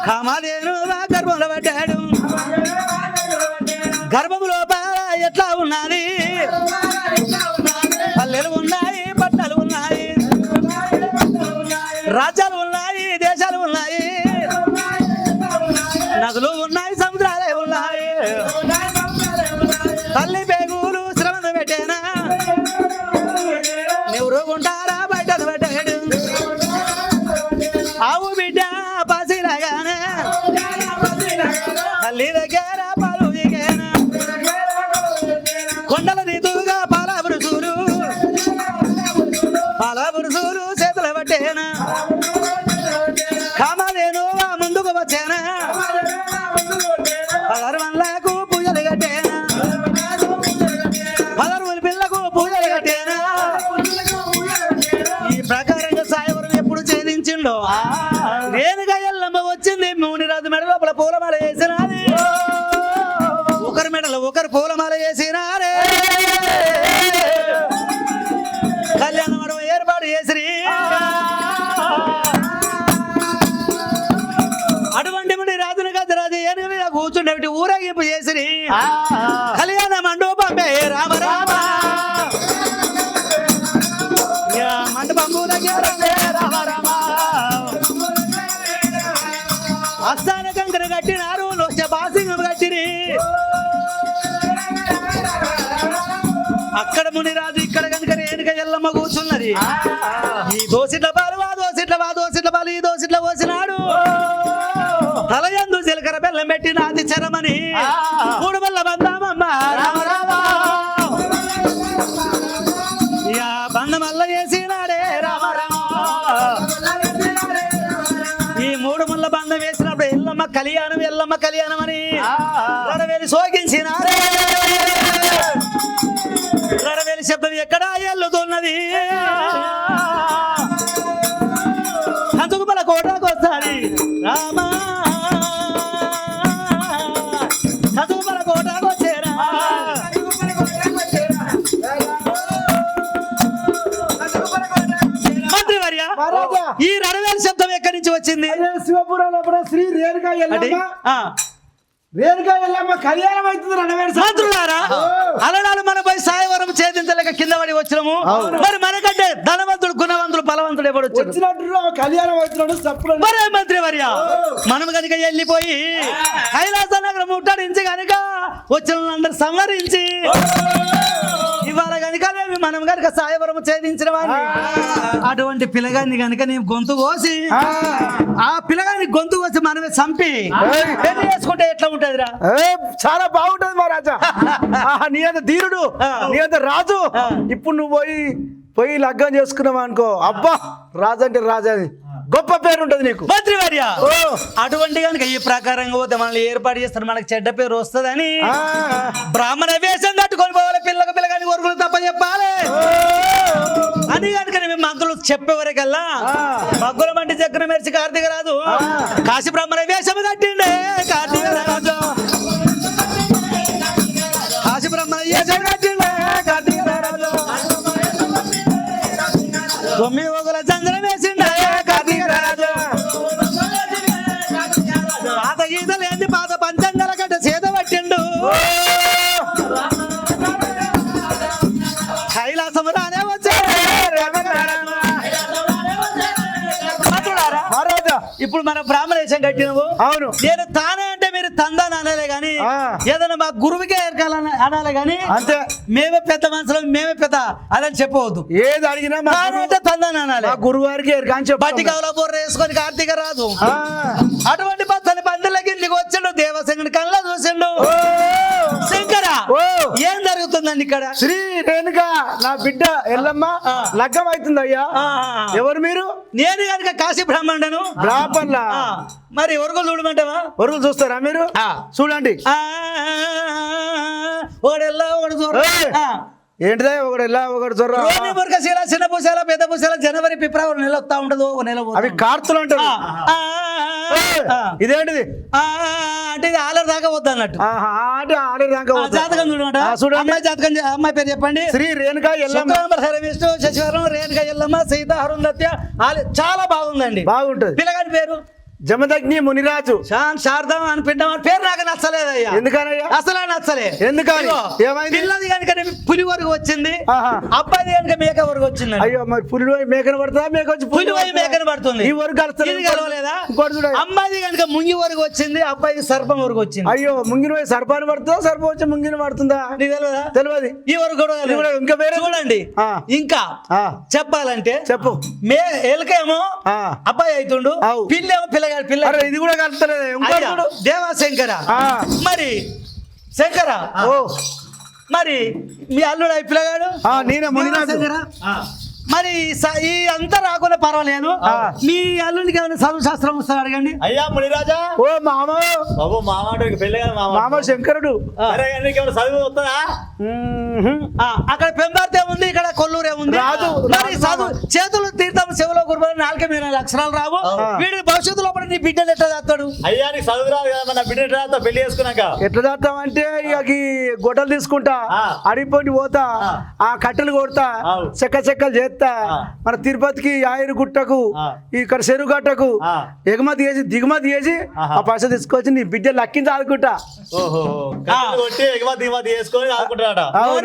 కామాదేను గర్భంలో పడ్డాడు గర్భము లోపల ఎట్లా ఉన్నది పల్లెలు ఉన్నాయి పట్టణాలు ఉన్నాయి రాజ్యాలు ఉన్నాయి దేశాలు ఉన్నాయి నదులు ఉన్నాయి సముద్రాలే ఉన్నాయి తల్లి పేగులు శ్రమను పెట్టేనా ఎవరు ఉంటారా బయట పెట్టాడు ఆవు బిడ్డ పసిలాగానే తల్లి దగ్గర పాలు దిగేనా కొండల రీతుగా పాల బురుసూలు చేతుల పట్టేనా కామలేను ముందుకు వచ్చానా 16 మందిలకు పూజలు కట్టేనా 16 పిల్లకు పూజలు కట్టేనా ఈ ప్రకారంగా సాయవరం ఎప్పుడు ఛేదించిండో రేణుగా ఎల్లమ్మ వచ్చింది మునిరాజు మెడ లోపల పూలమాల వేసినాది ఒకరి మెడలో ఒకరు పూలమాల వేసినారే కళ్యాణ మండపం ఏర్పాటు చేసిరి అటువంటి ముని రాజును గద్దరాజు ఏనుగు మీద కూర్చుండే ఊరేగింపు చేసిరి కళ్యాణ మండపం రామ రామ మండపం రామ రామ అస్థాన కంకర కట్టినారు లోచ బాసింగం కట్టిరి అక్కడ మునిరాజు ఇక్కడ కనుక రేణుక ఎల్లమ్మ కూర్చున్నది ఈ దోసిట్ల పాలు ఆ దోసిట్ల పాలు ఈ దోసిట్ల పోసినాడు తలయందు జీలకర్ర బెల్లం పెట్టి నాది చరమని 3 బల్ల బందామమ్మ రామ రామ బంధమల్ల చేసినాడే రామ రామ ఈ 3 ముళ్ళ బంధం వేసినప్పుడు ఎల్లమ్మ కళ్యాణం అని రడవేలి సోకించినారే రడవేలి శబ్దం ఎక్కడ ఎల్లుతున్నది హంతుకుమల కోటకొస్తాది రామా హంతుకుమల కోటకొచ్చేరా మంత్రివర్య ఈ రడవేలి శబ్దం ఎక్కడి నుంచి వచ్చింది శివపురంలో శ్రీ రేణుకా ఎల్లమ్మ కళ్యాణం అవుతుంది మంత్రులారా అలనాడు మనపై సాయవరం ఛేదించలేక కింద పడి వచ్చినాము మరి మనకంటే ధనవంతుడు గుణవంతుడు బలవంతుడు ఎవడు వచ్చినట్టు కళ్యాణం అవుతున్నాడు మరే మంత్రివర్య మనం కనుక వెళ్ళిపోయి కైలాస నగరం ముట్టడించి కనుక వచ్చిన అందరు సంహరించి ఇవాళ కనుక మనం కనుక సాయవరం ఛేదించిన వాడిని అటువంటి పిల్లగాన్ని కనుక నేను గొంతు కోసి ఆ పిల్లగాని గొంతు కోసి మనమే చంపి పెళ్లి చేసుకుంటే ఎట్లా ఉంటదిరా చాలా బాగుంటది మహారాజా నీ అంత ధీరుడు నీ అంత రాజు ఇప్పుడు నువ్వు పోయి లగ్గం చేసుకున్నావు అనుకో అబ్బా రాజు అంటే రాజా గొప్ప పేరు ఉంటది నీకు మంత్రివర్య అటువంటి కనుక ఈ ప్రకారంగా పోతే మనల్ని ఏర్పాటు చేస్తారు మనకు చెడ్డ పేరు వస్తుందని బ్రాహ్మణ వేషం కట్టుకొని పోవాలి పిల్లగాని వరకులు తప్ప చెప్పాలి అని కనుక మేము మంత్రులు చెప్పేవరకల్లా మగ్గుల మంటి చక్రం మెరిచి కార్తీక రాజు కాశీ బ్రాహ్మణ వేషం కట్టిండే కార్తీక రాజు కాశీ బ్రాహ్మణ వేషం కట్టిండే కార్తీక రాజు 9 ఒగుల చంద్రం వేసిండే కార్తీక రాజు పాత గీతలేంది పాత పంచంగల గడ్డ చేత పట్టిండు కైలాసం రానే వచ్చే ఇప్పుడు మన బ్రాహ్మణేశం కట్టినవు అవును నేను తానే అంటే మీరు తందాని అనాలే గాని ఏదైనా మా గురువుకే ఎరకాలని అనాలే గాని అంతే మేమే పెద్ద మనుషులు మేమే పెద్ద అదని చెప్పవద్దు ఏది అడిగినా అంటే తందాని అనాలి గురువు గారికి బట్టి కవల బొర్ర వేసుకొని కార్తీక రాజు అటువంటి పచ్చని పందులకి ఇంటికి వచ్చిండు దేవశంకరుని కళ్ళ చూసిండు శంకర ఏం జరుగుతుందండి ఇక్కడ శ్రీ రేణుక నా బిడ్డ ఎల్లమ్మ లగ్గం అవుతుంది అయ్యా ఎవరు మీరు నేను కనుక కాశీ బ్రాహ్మణుడను బ్రాహ్మణులా మరి ఒరుగులు చూడమంటావా ఒరుగులు చూస్తారా మీరు చూడండి ఒకడెల్లా ఒకటి చూడ ఏంటిదా ఒకటి ఎలా ఒకటి జొర్ర మురకశీల చిన్న పూసాల పెద్ద పూసాల జనవరి ఫిబ్రవరి నెల వస్తా ఉండదు ఒక నెల అవి కార్తులు అంటారు ఇదేంటిది అంటే ఇది ఆలర్ దాకా వద్దు అన్నట్టు జాతకం చూడమంట అమ్మాయి జాతకం అమ్మాయి పేరు చెప్పండి శ్రీ రేణుక ఎల్లమ్మ విష్ణు శశివరం రేణుక ఎల్లమ్మ సీత అరుంధత్య చాలా బాగుందండి బాగుంటది పిల్లగాడి పేరు జమదగ్ని మునిరాజు శారదం అని పిండం పేరు నాకు నచ్చలేదయ్యా ఎందుకనయ్యా అసలే నచ్చలే ఎందుకని ఏమైంది పిల్లది కనుక పులి వరకు వచ్చింది అబ్బాయి కనుక మేక వరకు వచ్చింది అయ్యో మరి పులి మేకను పడుతుందా మేక వచ్చి పులి మేకను పడుతుంది ఈ వరకు కలవలేదా అమ్మాయి కనుక ముంగి వరకు వచ్చింది అబ్బాయి సర్పం వరకు వచ్చింది అయ్యో ముంగిన పోయి సర్పాన్ని పడుతుందా సర్పం వచ్చి ముంగిన పడుతుందా తెలియదా తెలియదు ఈ వరకు కూడా ఇంకా వేరే చూడండి ఇంకా చెప్పాలంటే చెప్పు ఎలకేమో అబ్బాయి అవుతుండు పిల్లేమో పిల్ల పిల్లగాడు పిల్ల అరే ఇది కూడా కలుస్తలేదు అయ్యా, దేవాశంకర మరి శంకర ఓ మరి మీ అల్లుడు పిల్లగాడు నేనే మునినాథ్. శంకర మరి ఈ అంతా రాకుండా పర్వాలేదు మీ అల్లుడికి ఏమైనా చదువు శాస్త్రం వస్తారు అడగండి. అయ్యా మునిరాజా ఓ మామ బాబు మామాట పెళ్ళి కదా మామ శంకరుడు అరే నీకేమైనా చదువు వస్తుందా అక్కడ పెంబార్తే ఉంది, ఇక్కడ కొల్లూరే ఉంది. రాదు, మరి చదువు చేతులు తీర్థం చెవులో గురుబడి 4 అక్షరాలు రావు. వీడి భవిష్యత్తులో నీ బిడ్డలు ఎట్లా చేస్తాడు? అయ్యా నీకు చదువు రాదు కదా నా బిడ్డ ఎట్లా చేస్తావు పెళ్లి చేసుకున్నాక? ఎట్లా చేస్తామంటే ఇక గొడ్డలు తీసుకుంటా అడిగిపోయి పోతా ఆ కట్టెలు కొడతా చెక్కలు చేస్తా మన తిరుపతికి ఆయురు గుట్టకు ఇక్కడ చెరువు గట్టకు ఎగుమతి చేసి దిగుమతి చేసి ఆ పైసలు తీసుకొచ్చి నీ బిడ్డ లక్కించి ఆదుకుంటా. కొట్టి ఎగుమతి దిగుమతి చేసుకొని ఆడుకుంటాడట.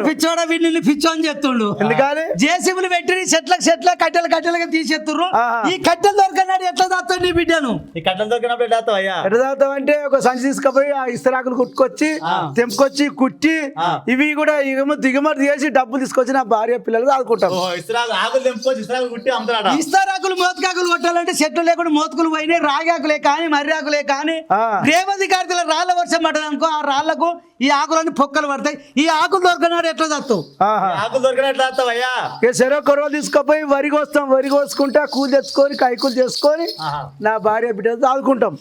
పిచ్చోడ వీడిని పిచ్చో అని చెప్తుండు. ఎందుకని జేసీబీలు పెట్టి చెట్ల కట్టెలుగా తీసేస్తుర్రు. ఈ కట్టెలు దొరకనాడు ఎట్లా దాస్తాడు నీ బిడ్డను? ఈ కట్టెలు దొరికినప్పుడు ఎట్లా చేస్తావు అయ్యా? ఎట్లా తాగుతామంటే ఒక సంచి తీసుకుపోయి ఆ ఇస్తరాకులు కుట్టుకొచ్చి తెంపుకొచ్చి కుట్టి ఇవి కూడా దిగుమతి చేసి డబ్బులు తీసుకొచ్చి నా భార్య పిల్లలు ఆదుకుంటారు. ఆకులు తెంపుకొచ్చి ఇస్తరాకులు కుట్టి అమ్ముతాడట. ఇస్తారాకులు మోతకాకులు కొట్టాలంటే చెట్లు లేకుండా మోతకులు పోయినాయి. రాగాకులే కానీ మర్యాకులే కానీ రేవతి కార్తీల రాళ్ల వర్షం పడ్డది అనుకో, ఆ రాళ్లకు ఈ ఆకులన్నీ పొక్కలు పడతాయి. ఈ ఆకులు దొరకనాడు ఎట్లా చేస్తావు? ఆకులు దొరికిన ఎట్లా చేస్తావు అయ్యా? చెరో కొరవ తీసుకుపోయి వరి కోస్తాం, వరి కోసుకుంటా కూలి తెచ్చుకొని కైకులు చేసుకొని నా భార్య బిడ్డలతో ఆదుకుంటాం.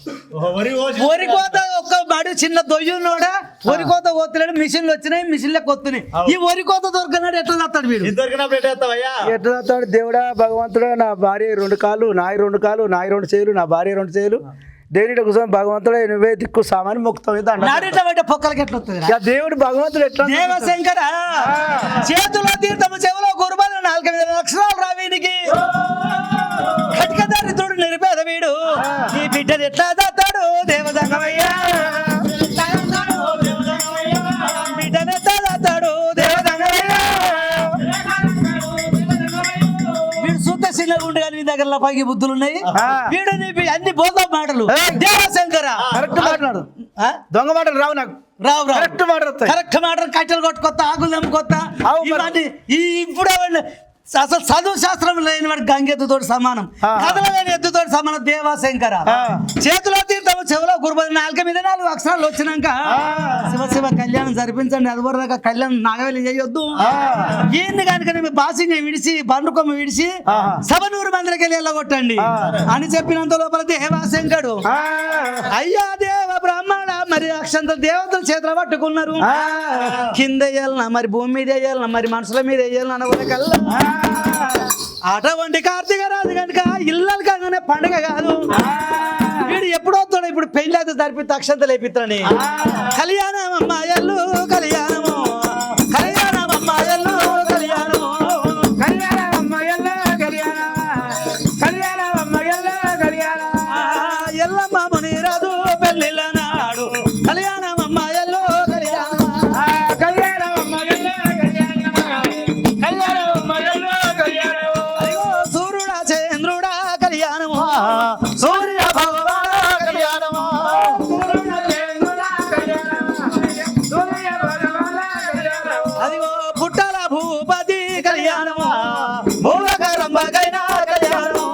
వరి కోత ఒక్క బడి చిన్న దొయ్యున్నోడా వరి కోత పోతున్నాడు. మిషన్లు వచ్చినాయి, మిషన్లకు వస్తున్నాయి. ఈ వరి కోత దొరకనాడు ఎట్లా చేస్తాడు వీడు? దొరికినప్పుడు ఎట్లా చేస్తావు అయ్యా? ఎట్లా చేస్తాడు? దేవుడా భగవంతుడా, నా భార్య 2 కాళ్ళు, నాయి 2 కాళ్ళు, నాయి 2 చేతులు, నా భార్య 2 చేతులు, దేవుడి కోసం భగవంతుడు నువ్వే దిక్కు సామాని మొక్కుతావు. పొక్కలకి ఎట్లా వస్తుంది? దేవుడు భగవంతుడు ఎట్లా? దేవశంకర చేతులో తీర్థము చెవులో గురుబాలు 4 అక్షరాలు రావీనికి కటికదారితుడు నిరుపేద వీడు. ఈ బిడ్డలు ఎట్లా దాతాడు? దేవదంగమయ్యా బిడ్డను ఎట్లా దాతాడు? దేవదంగమయ్యా వీడు సుత్త చిన్నగా ఉండే నీ దగ్గర పైకి బుద్ధులు ఉన్నాయి. వీడు నీ అన్ని బోధ మాటలు. దేవశంకర కరెక్ట్ మాట్లాడు, దొంగ మాటలు రావు నాకు. రావు కరెక్ట్ మాట కరెక్ట్ మాట. కట్టెలు కొట్టుకొత్త, ఆకులు నమ్ముకొత్త. ఇవన్నీ ఇప్పుడు అసలు చదువు శాస్త్రం లేని వాడు గంగెత్తుతో సమానం, కథలు లేని ఎత్తుతో సమానం. దేవాశంకర చేతిలో తీర్థము చెవులో గురుబడి 4 అక్షరాలు వచ్చినాక శివ కళ్యాణం జరిపించండి. అది వరకు కళ్యాణం నాగవేలి చేయొద్దు. ఈయన్ని కనుక బాసిని విడిచి బండ్రుకొమ్మ విడిచి 100 మందికి వెళ్ళి వెళ్ళగొట్టండి అని చెప్పినంత లోపల దేవాశంకరుడు అయ్యా దేవ బ్రాహ్మణ మరి అక్షంత దేవతలు చేతులు పట్టుకున్నారు. కింద వేయాలన్నా మరి భూమి మీద వేయాలన్నా మరి మనుషుల మీద వేయాలన్నా అనవరకల్లా అటువంటి కార్తీక రాజు కనుక ఇళ్ళలు కాగానే పండుగ కాదు. వీడు ఎప్పుడు వస్తాడు? ఇప్పుడు పెళ్లి అయితే జరిపి అక్షంత లేపిస్తాడని. కళ్యాణం అమ్మాయల్లు కళ్యాణము, కళ్యాణం అమ్మాయల్లు కళ్యాణము, కళ్యాణం అమ్మయ్యల్ల కళ్యాణం, కళ్యాణం అమ్మయ్యల్ల కళ్యాణం, ఎల్లమ్మ మునిరాజు పెళ్లిళ్ళ నాడు కళ్యాణం అమ్మాయల్లు కళ్యాణం, కళ్యాణం అమ్మయ్యల్ల కళ్యాణం, కళ్యాణం అమ్మయ్యల్ల కళ్యాణం. అయ్యో సూర్యుడా చంద్రుడా కళ్యాణము, సూర్య భగవాన కళ్యాణము, అదిగో పుట్టల భూపతి కళ్యాణము, మూలకరంబగైన కళ్యాణము,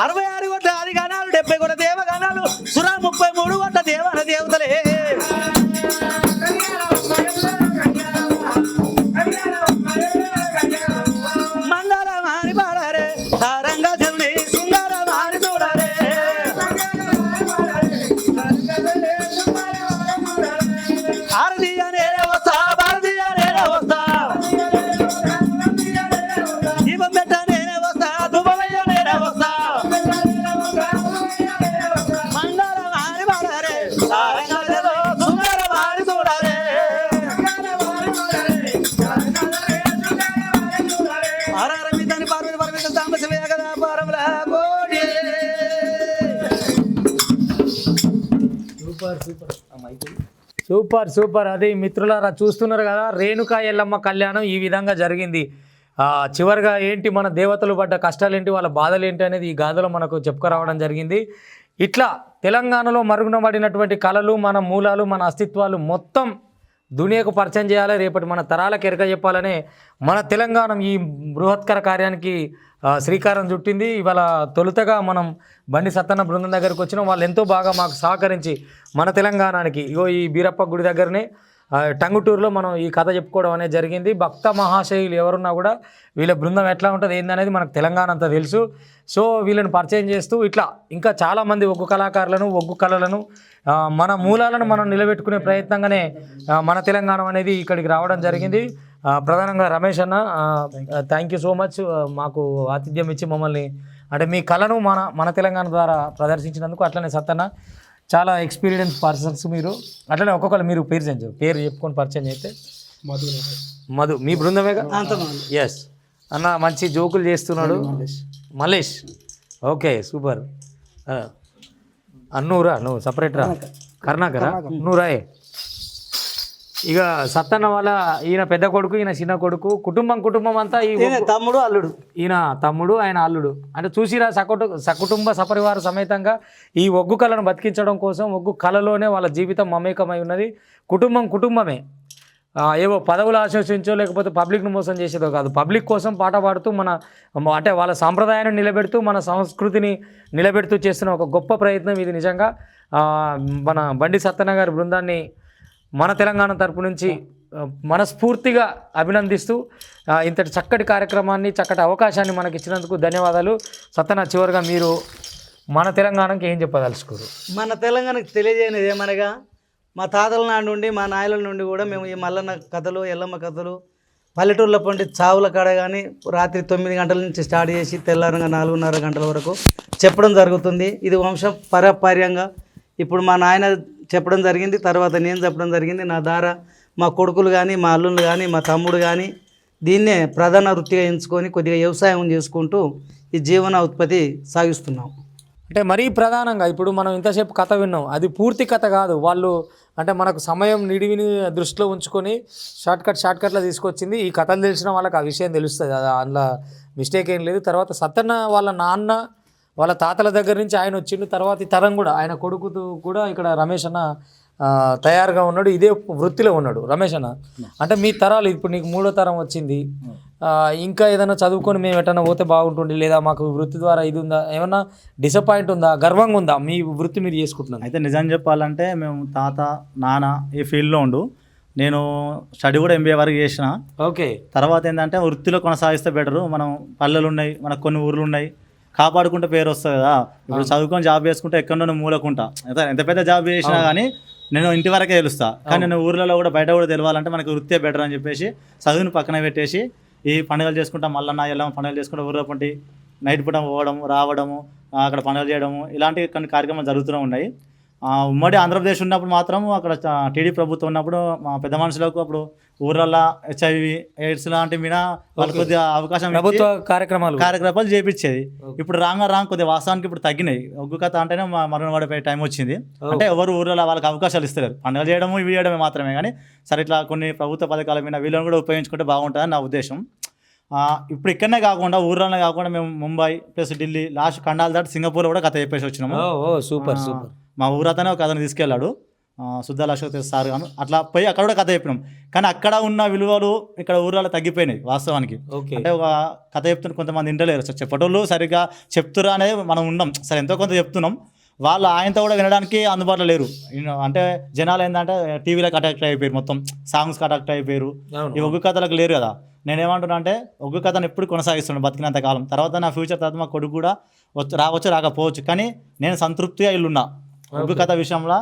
66 కోట్ల ఆదిగానాలు, 70 కోట్ల దేవగానాలు, 33 కోట్ల దేవన దేవతలే. మంగళమాని పాడారే సారంగా చెల్లి సుందరమాని చూడారే. భారతీయ నేనే వస్తా, భారతీయ నేనే వస్తా, దీపం పెట్ట నేనే వస్తా, ధూపమయ్య నేనే వస్తా. మంగళమాని పాడారే సారంగా చెల్లి సుందరమాని చూడారే. ఆరారమిద్దని పార్వతి పరమిత సాంబశివే కదా పారముల కోటి. Super super. అది మిత్రులారా చూస్తున్నారు కదా, రేణుకా ఎల్లమ్మ కళ్యాణం ఈ విధంగా జరిగింది. చివరిగా ఏంటి మన దేవతలు పడ్డ కష్టాలు ఏంటి, వాళ్ళ బాధలు ఏంటి అనేది ఈ గాథలో మనకు చెప్పుకురావడం జరిగింది. ఇట్లా తెలంగాణలో మరుగునబడినటువంటి కళలు, మన మూలాలు, మన అస్తిత్వాలు మొత్తం దునియాకు పరిచయం చేయాలి, రేపటి మన తరాలకు ఎరక చెప్పాలనే మన తెలంగాణ ఈ బృహత్కర కార్యానికి శ్రీకారం చుట్టింది. ఇవాళ తొలుతగా మనం బండి సత్తన్న బృందం దగ్గరికి వచ్చినాం. వాళ్ళు ఎంతో బాగా మాకు సహకరించి మన తెలంగాణకి ఇగో ఈ బీరప్ప గుడి దగ్గరనే టంగుటూరులో మనం ఈ కథ చెప్పుకోవడం అనేది జరిగింది. భక్త మహాశయులు ఎవరున్నా కూడా వీళ్ళ బృందం ఎట్లా ఉంటుంది ఏందనేది మనకు తెలంగాణ అంతా తెలుసు. సో వీళ్ళని పరిచయం చేస్తూ ఇట్లా ఇంకా చాలామంది ఒగ్గు కళాకారులను, ఒగ్గు కళలను, మన మూలాలను మనం నిలబెట్టుకునే ప్రయత్నంగానే మన తెలంగాణ అనేది ఇక్కడికి రావడం జరిగింది. ప్రధానంగా రమేష్ అన్న థ్యాంక్ యూ సో మచ్ మాకు ఆతిథ్యం ఇచ్చి మమ్మల్ని అంటే మీ కళను మన తెలంగాణ ద్వారా ప్రదర్శించినందుకు. అట్లనే సత్తన్న చాలా ఎక్స్పీరియన్స్ పర్సన్స్ మీరు. అట్లనే ఒక్కొక్కరు మీరు పేరు చెప్పుకొని పరిచయం చేస్తే. మధు మీ బృందమేగా? ఎస్ అన్న మంచి జోకులు చేస్తున్నాడు. Malesh okay super. అన్నూరా నువ్వు సపరేట్ రా, కర్ణాకరా నువ్వు రాయే. ఇక సత్తన్న వాళ్ళ ఈయన పెద్ద కొడుకు, ఈయన చిన్న కొడుకు, కుటుంబం అంతా ఈ తమ్ముడు అల్లుడు, ఈయన తమ్ముడు ఆయన అల్లుడు అంటే చూసిరా సకుటుంబ సపరివార సమేతంగా ఈ ఒగ్గు కళను బతికించడం కోసం ఒగ్గు కళలోనే వాళ్ళ జీవితం మమేకమై ఉన్నది. కుటుంబమే ఏవో పదవులు ఆశించో లేకపోతే పబ్లిక్ను మోసం చేసేదో కాదు, పబ్లిక్ కోసం పాట పాడుతూ అంటే వాళ్ళ సాంప్రదాయాన్ని నిలబెడుతూ మన సంస్కృతిని నిలబెడుతూ చేస్తున్న ఒక గొప్ప ప్రయత్నం ఇది. నిజంగా మన బండి సత్తన్న గారి బృందాన్ని మన తెలంగాణ తరపు నుంచి మనస్ఫూర్తిగా అభినందిస్తూ ఇంతటి చక్కటి కార్యక్రమాన్ని, చక్కటి అవకాశాన్ని మనకి ఇచ్చినందుకు ధన్యవాదాలు. సత్తన్న చివరిగా మీరు మన తెలంగాణకి ఏం చెప్పదలుచుకోరు? మన తెలంగాణకు తెలియజేయనిది ఏమనగా మా తాతల నాటి నుండి మా నాయల నుండి కూడా మేము ఈ మల్లన్న కథలు, ఎల్లమ్మ కథలు పల్లెటూళ్ళ పండి చావుల కాడ కానీ రాత్రి 9 గంటల నుంచి స్టార్ట్ చేసి తెల్లారంగా 4:30 గంటల వరకు చెప్పడం జరుగుతుంది. ఇది వంశం పారంపర్యంగా ఇప్పుడు మా నాయన చెప్పడం జరిగింది, తర్వాత నేను చెప్పడం జరిగింది. నా ద్వారా మా కొడుకులు కానీ, మా అల్లుళ్ళు కానీ, మా తమ్ముడు కానీ దీన్నే ప్రధాన వృత్తిగా ఎంచుకొని కొద్దిగా వ్యవసాయం చేసుకుంటూ ఈ జీవన ఉత్పత్తి సాగిస్తున్నాం. అంటే మరీ ప్రధానంగా ఇప్పుడు మనం ఇంతసేపు కథ విన్నాం, అది పూర్తి కథ కాదు. వాళ్ళు అంటే మనకు సమయం నిడివిని దృష్టిలో ఉంచుకొని షార్ట్కట్లో తీసుకొచ్చింది. ఈ కథలు తెలిసిన వాళ్ళకి ఆ విషయం తెలుస్తుంది, అందులో మిస్టేక్ ఏం లేదు. తర్వాత సత్తన్న వాళ్ళ నాన్న వాళ్ళ తాతల దగ్గర నుంచి ఆయన వచ్చిండు, తర్వాత ఈ తరం కూడా ఆయన కొడుకుతో కూడా ఇక్కడ రమేష్ అన్న తయారుగా ఉన్నాడు, ఇదే వృత్తిలో ఉన్నాడు రమేష్ అన్న. అంటే మీ తరాలు ఇప్పుడు నీకు 3వ తరం వచ్చింది, ఇంకా ఏదైనా చదువుకొని మేము ఎటన్నా పోతే బాగుంటుండే, లేదా మాకు వృత్తి ద్వారా ఇది ఉందా, ఏమన్నా డిసప్పాయింట్ ఉందా, గర్వంగా ఉందా మీ వృత్తి మీరు చేసుకుంటున్నాను? అయితే నిజం చెప్పాలంటే మేము తాత నాన్న ఈ ఫీల్డ్లో ఉండు, నేను స్టడీ కూడా MBA వరకు చేసిన. ఓకే, తర్వాత ఏంటంటే వృత్తిలో కొనసాగిస్తే బెటరు. మనం పల్లెలు ఉన్నాయి, మనకు కొన్ని ఊర్లు ఉన్నాయి, కాపాడుకుంటే పేరు వస్తుంది కదా. ఇప్పుడు చదువుకొని జాబ్ చేసుకుంటే ఎక్కడో మూలకుంటా, ఎంత పెద్ద జాబ్ చేసినా కానీ నేను ఇంటి వరకే తెలుస్తా. కానీ నేను ఊర్లలో కూడా బయట కూడా తెలవాలంటే మనకు వృత్తే బెటర్ అని చెప్పేసి చదువుని పక్కన పెట్టేసి ఈ పండుగలు చేసుకుంటా, మల్లన్న ఎల్లమ్మ పండుగలు చేసుకుంటా ఊర్లో పంటి నైట్ పూట పోవడం రావడము, అక్కడ పండుగలు చేయడము, ఇలాంటి కొన్ని కార్యక్రమాలు జరుగుతూ ఉన్నాయి. ఉమ్మడి ఆంధ్రప్రదేశ్ ఉన్నప్పుడు మాత్రం అక్కడ టీడీ ప్రభుత్వం ఉన్నప్పుడు మా పెద్ద మనుషులకు అప్పుడు ఊర్లలో HIV AIDS లాంటి మీద వాళ్ళకి కొద్దిగా అవకాశం ప్రభుత్వ కార్యక్రమాలు చేపించేది. ఇప్పుడు రాంగ్ కొద్దిగా వాస్తవానికి ఇప్పుడు తగ్గినాయి. ఒగ్గు కథ అంటేనే మరణ పడిపోయే టైం వచ్చింది. అంటే ఎవరు ఊర్లలో వాళ్ళకి అవకాశాలు ఇస్తలేరు, పండుగ చేయడము ఇవి చేయడమే మాత్రమే. కానీ సరే ఇట్లా కొన్ని ప్రభుత్వ పథకాల మీద వీళ్ళని కూడా ఉపయోగించుకుంటే బాగుంటుందని నా ఉద్దేశం. ఇప్పుడు ఇక్కడనే కాకుండా ఊర్లోనే కాకుండా మేము ముంబై ప్లస్ ఢిల్లీ లాస్ట్ ఖండాలు దాటి సింగపూర్ కూడా కథ చెప్పేసి వచ్చినాము. సూపర్. మా ఊరతనే ఒక కథను తీసుకెళ్ళాడు శుద్ధ అశోక్ సార్ గాను. అట్లా పోయి అక్కడ కూడా కథ చెప్పినాం. కానీ అక్కడ ఉన్న విలువలు ఇక్కడ ఊర్లలో తగ్గిపోయినాయి వాస్తవానికి. అంటే ఒక కథ చెప్తున్న కొంతమంది ఇంటలేరు, చెప్పటోళ్ళు సరిగ్గా చెప్తురా అనేది మనం ఉన్నాం, సరే ఎంతో కొంత చెప్తున్నాం, వాళ్ళు ఆయనతో కూడా వినడానికి అందుబాటులో లేరు. అంటే జనాలు ఏంటంటే టీవీలకు అటాక్ట్ అయిపోయారు, మొత్తం సాంగ్స్కి అటాక్ట్ అయిపోయారు, ఈ ఒగ్గు కథలకు లేరు కదా. నేనేమంటున్నా అంటే ఒగ్గు కథను ఎప్పుడు కొనసాగిస్తున్నాను బతికినంత కాలం. తర్వాత నా ఫ్యూచర్ తర్వాత మా కొడుకు కూడా రావచ్చు రాకపోవచ్చు, కానీ నేను సంతృప్తిగా ఇల్లున్నా. ఒగ్గు కథ విషయంలో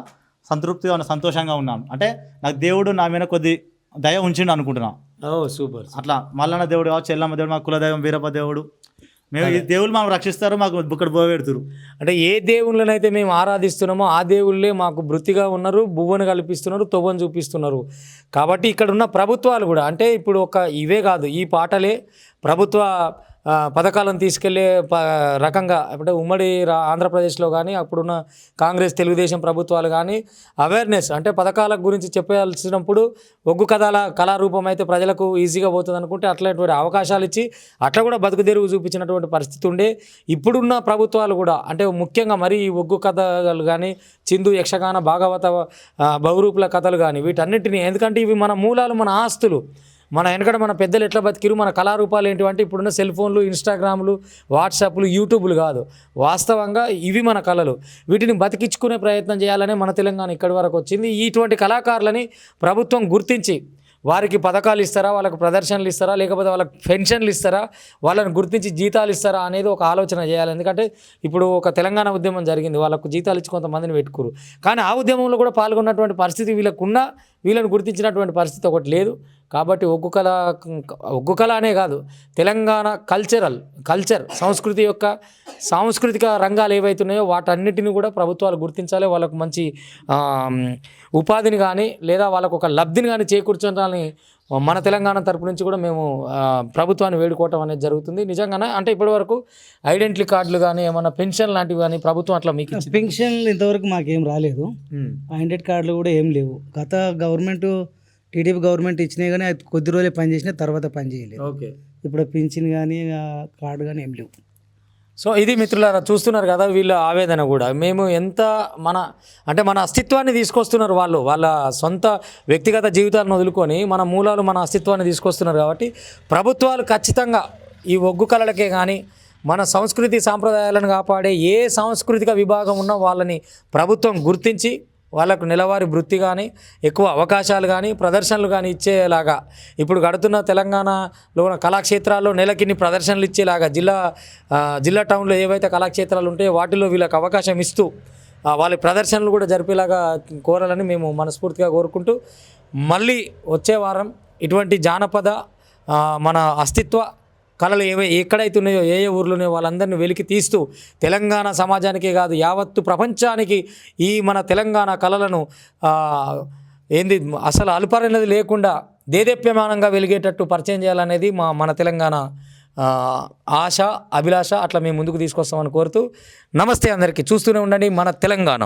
సంతృప్తిగా ఉన్న, సంతోషంగా ఉన్నాను. అంటే నాకు దేవుడు నా మీద కొద్ది దయ ఉంచిండు అనుకుంటున్నా. సూపర్. అట్లా మల్లన్న దేవుడు కావచ్చు, ఎల్లమ్మ దేవుడు, మా కులదైవం వీరప్ప దేవుడు, మేము ఈ దేవుళ్ళు మాకు రక్షిస్తారు, మాకు బుక్కడ బోవెడుతురు. అంటే ఏ దేవుళ్ళనైతే మేము ఆరాధిస్తున్నామో ఆ దేవుళ్ళే మాకు వృత్తిగా ఉన్నారు, బువ్వను కల్పిస్తున్నారు, తొవ్వను చూపిస్తున్నారు. కాబట్టి ఇక్కడ ఉన్న ప్రభుత్వాలు కూడా అంటే ఇప్పుడు ఇవే కాదు, ఈ పాటలే ప్రభుత్వ పథకాలను తీసుకెళ్లే రకంగా అంటే ఉమ్మడి ఆంధ్రప్రదేశ్లో కానీ అప్పుడున్న కాంగ్రెస్ తెలుగుదేశం ప్రభుత్వాలు కానీ అవేర్నెస్ అంటే పథకాల గురించి చెప్పాల్సినప్పుడు ఒగ్గు కళారూపం అయితే ప్రజలకు ఈజీగా పోతుంది అనుకుంటే అట్లాంటి అవకాశాలు ఇచ్చి అట్లా కూడా బతుకుదెరువు చూపించినటువంటి పరిస్థితి ఉండే. ఇప్పుడున్న ప్రభుత్వాలు కూడా అంటే ముఖ్యంగా మరి ఈ ఒగ్గు కథలు కానీ చిందు యక్షగాన భాగవత బహురూపుల కథలు కానీ వీటన్నిటిని, ఎందుకంటే ఇవి మన మూలాలు, మన ఆస్తులు, వెనకడ మన పెద్దలు ఎట్లా బతికిరు, మన కళారూపాలు ఏంటివంటే ఇప్పుడున్న సెల్ ఫోన్లు, ఇన్స్టాగ్రామ్లు, వాట్సాప్లు, యూట్యూబ్లు కాదు, వాస్తవంగా ఇవి మన కళలు. వీటిని బతికించుకునే ప్రయత్నం చేయాలనే మన తెలంగాణ ఇక్కడి వరకు వచ్చింది. ఇటువంటి కళాకారులని ప్రభుత్వం గుర్తించి వారికి పథకాలు ఇస్తారా, వాళ్ళకు ప్రదర్శనలు ఇస్తారా, లేకపోతే వాళ్ళకి పెన్షన్లు ఇస్తారా, వాళ్ళని గుర్తించి జీతాలు ఇస్తారా అనేది ఒక ఆలోచన చేయాలి. ఎందుకంటే ఇప్పుడు ఒక తెలంగాణ ఉద్యమం జరిగింది, వాళ్ళకు జీతాలు ఇచ్చి కొంతమందిని పెట్టుకురు, కానీ ఆ ఉద్యమంలో కూడా పాల్గొన్నటువంటి పరిస్థితి వీళ్ళకున్నా వీళ్ళని గుర్తించినటువంటి పరిస్థితి ఒకటి లేదు. కాబట్టి ఒగ్గు కళ అనే కాదు, తెలంగాణ కల్చర్ సంస్కృతి యొక్క సాంస్కృతిక రంగాలు ఏవైతున్నాయో వాటన్నిటిని కూడా ప్రభుత్వాలు గుర్తించాలి. వాళ్ళకు మంచి ఉపాధిని కానీ లేదా వాళ్ళకు ఒక లబ్ధిని కానీ చేకూర్చాలని మన తెలంగాణ తరపు నుంచి కూడా మేము ప్రభుత్వాన్ని వేడుకోవటం అనేది జరుగుతుంది. నిజంగానే అంటే ఇప్పటివరకు ఐడెంటిటీ కార్డులు కానీ ఏమన్నా పెన్షన్ లాంటివి కానీ ప్రభుత్వం అట్లా మీకు పెన్షన్లు ఇంతవరకు మాకేం రాలేదు, ఐడెంటిటీ కార్డులు కూడా ఏం లేవు. గత గవర్నమెంట్ టీడీపీ గవర్నమెంట్ ఇచ్చినాయి కానీ అది కొద్ది రోజులే పనిచేసినా తర్వాత పని చేయలేదు. ఓకే, ఇప్పుడు పింఛన్ కానీ కార్డు కానీ ఏం లేవు. సో ఇది మిత్రులారా, చూస్తున్నారు కదా వీళ్ళ ఆవేదన కూడా. మేము ఎంత మన అస్తిత్వాన్ని తీసుకొస్తున్నారు వాళ్ళ సొంత వ్యక్తిగత జీవితాలను వదులుకొని మన మూలాలు, మన అస్తిత్వాన్ని తీసుకొస్తున్నారు. కాబట్టి ప్రభుత్వాలు ఖచ్చితంగా ఈ ఒగ్గు కళలకే కానీ మన సంస్కృతి సాంప్రదాయాలను కాపాడే ఏ సాంస్కృతిక విభాగం ఉన్నా వాళ్ళని ప్రభుత్వం గుర్తించి వాళ్ళకు నెలవారీ వృత్తి కానీ ఎక్కువ అవకాశాలు కానీ ప్రదర్శనలు కానీ ఇచ్చేలాగా, ఇప్పుడు గడుతున్న తెలంగాణలో ఉన్న కళాక్షేత్రాల్లో నెలకిన్ని ప్రదర్శనలు ఇచ్చేలాగా జిల్లా టౌన్లో ఏవైతే కళాక్షేత్రాలు ఉంటాయో వాటిలో వీళ్ళకి అవకాశం ఇస్తూ వాళ్ళ ప్రదర్శనలు కూడా జరిపేలాగా కోరాలని మేము మనస్ఫూర్తిగా కోరుకుంటూ, మళ్ళీ వచ్చే వారం ఇటువంటి జానపద మన అస్తిత్వ కళలు ఎక్కడైతే ఉన్నాయో ఏ ఊర్లోనే వాళ్ళందరినీ వెలికి తీస్తూ తెలంగాణ సమాజానికే కాదు యావత్తు ప్రపంచానికి ఈ మన తెలంగాణ కళలను అసలు అలుపరనేది లేకుండా దేదీప్యమానంగా వెలిగేటట్టు పరిచయం చేయాలనేది మన తెలంగాణ ఆశ, అభిలాష. అట్లా మేము ముందుకు తీసుకొస్తామని కోరుతూ నమస్తే అందరికీ. చూస్తూనే ఉండండి మన తెలంగాణ.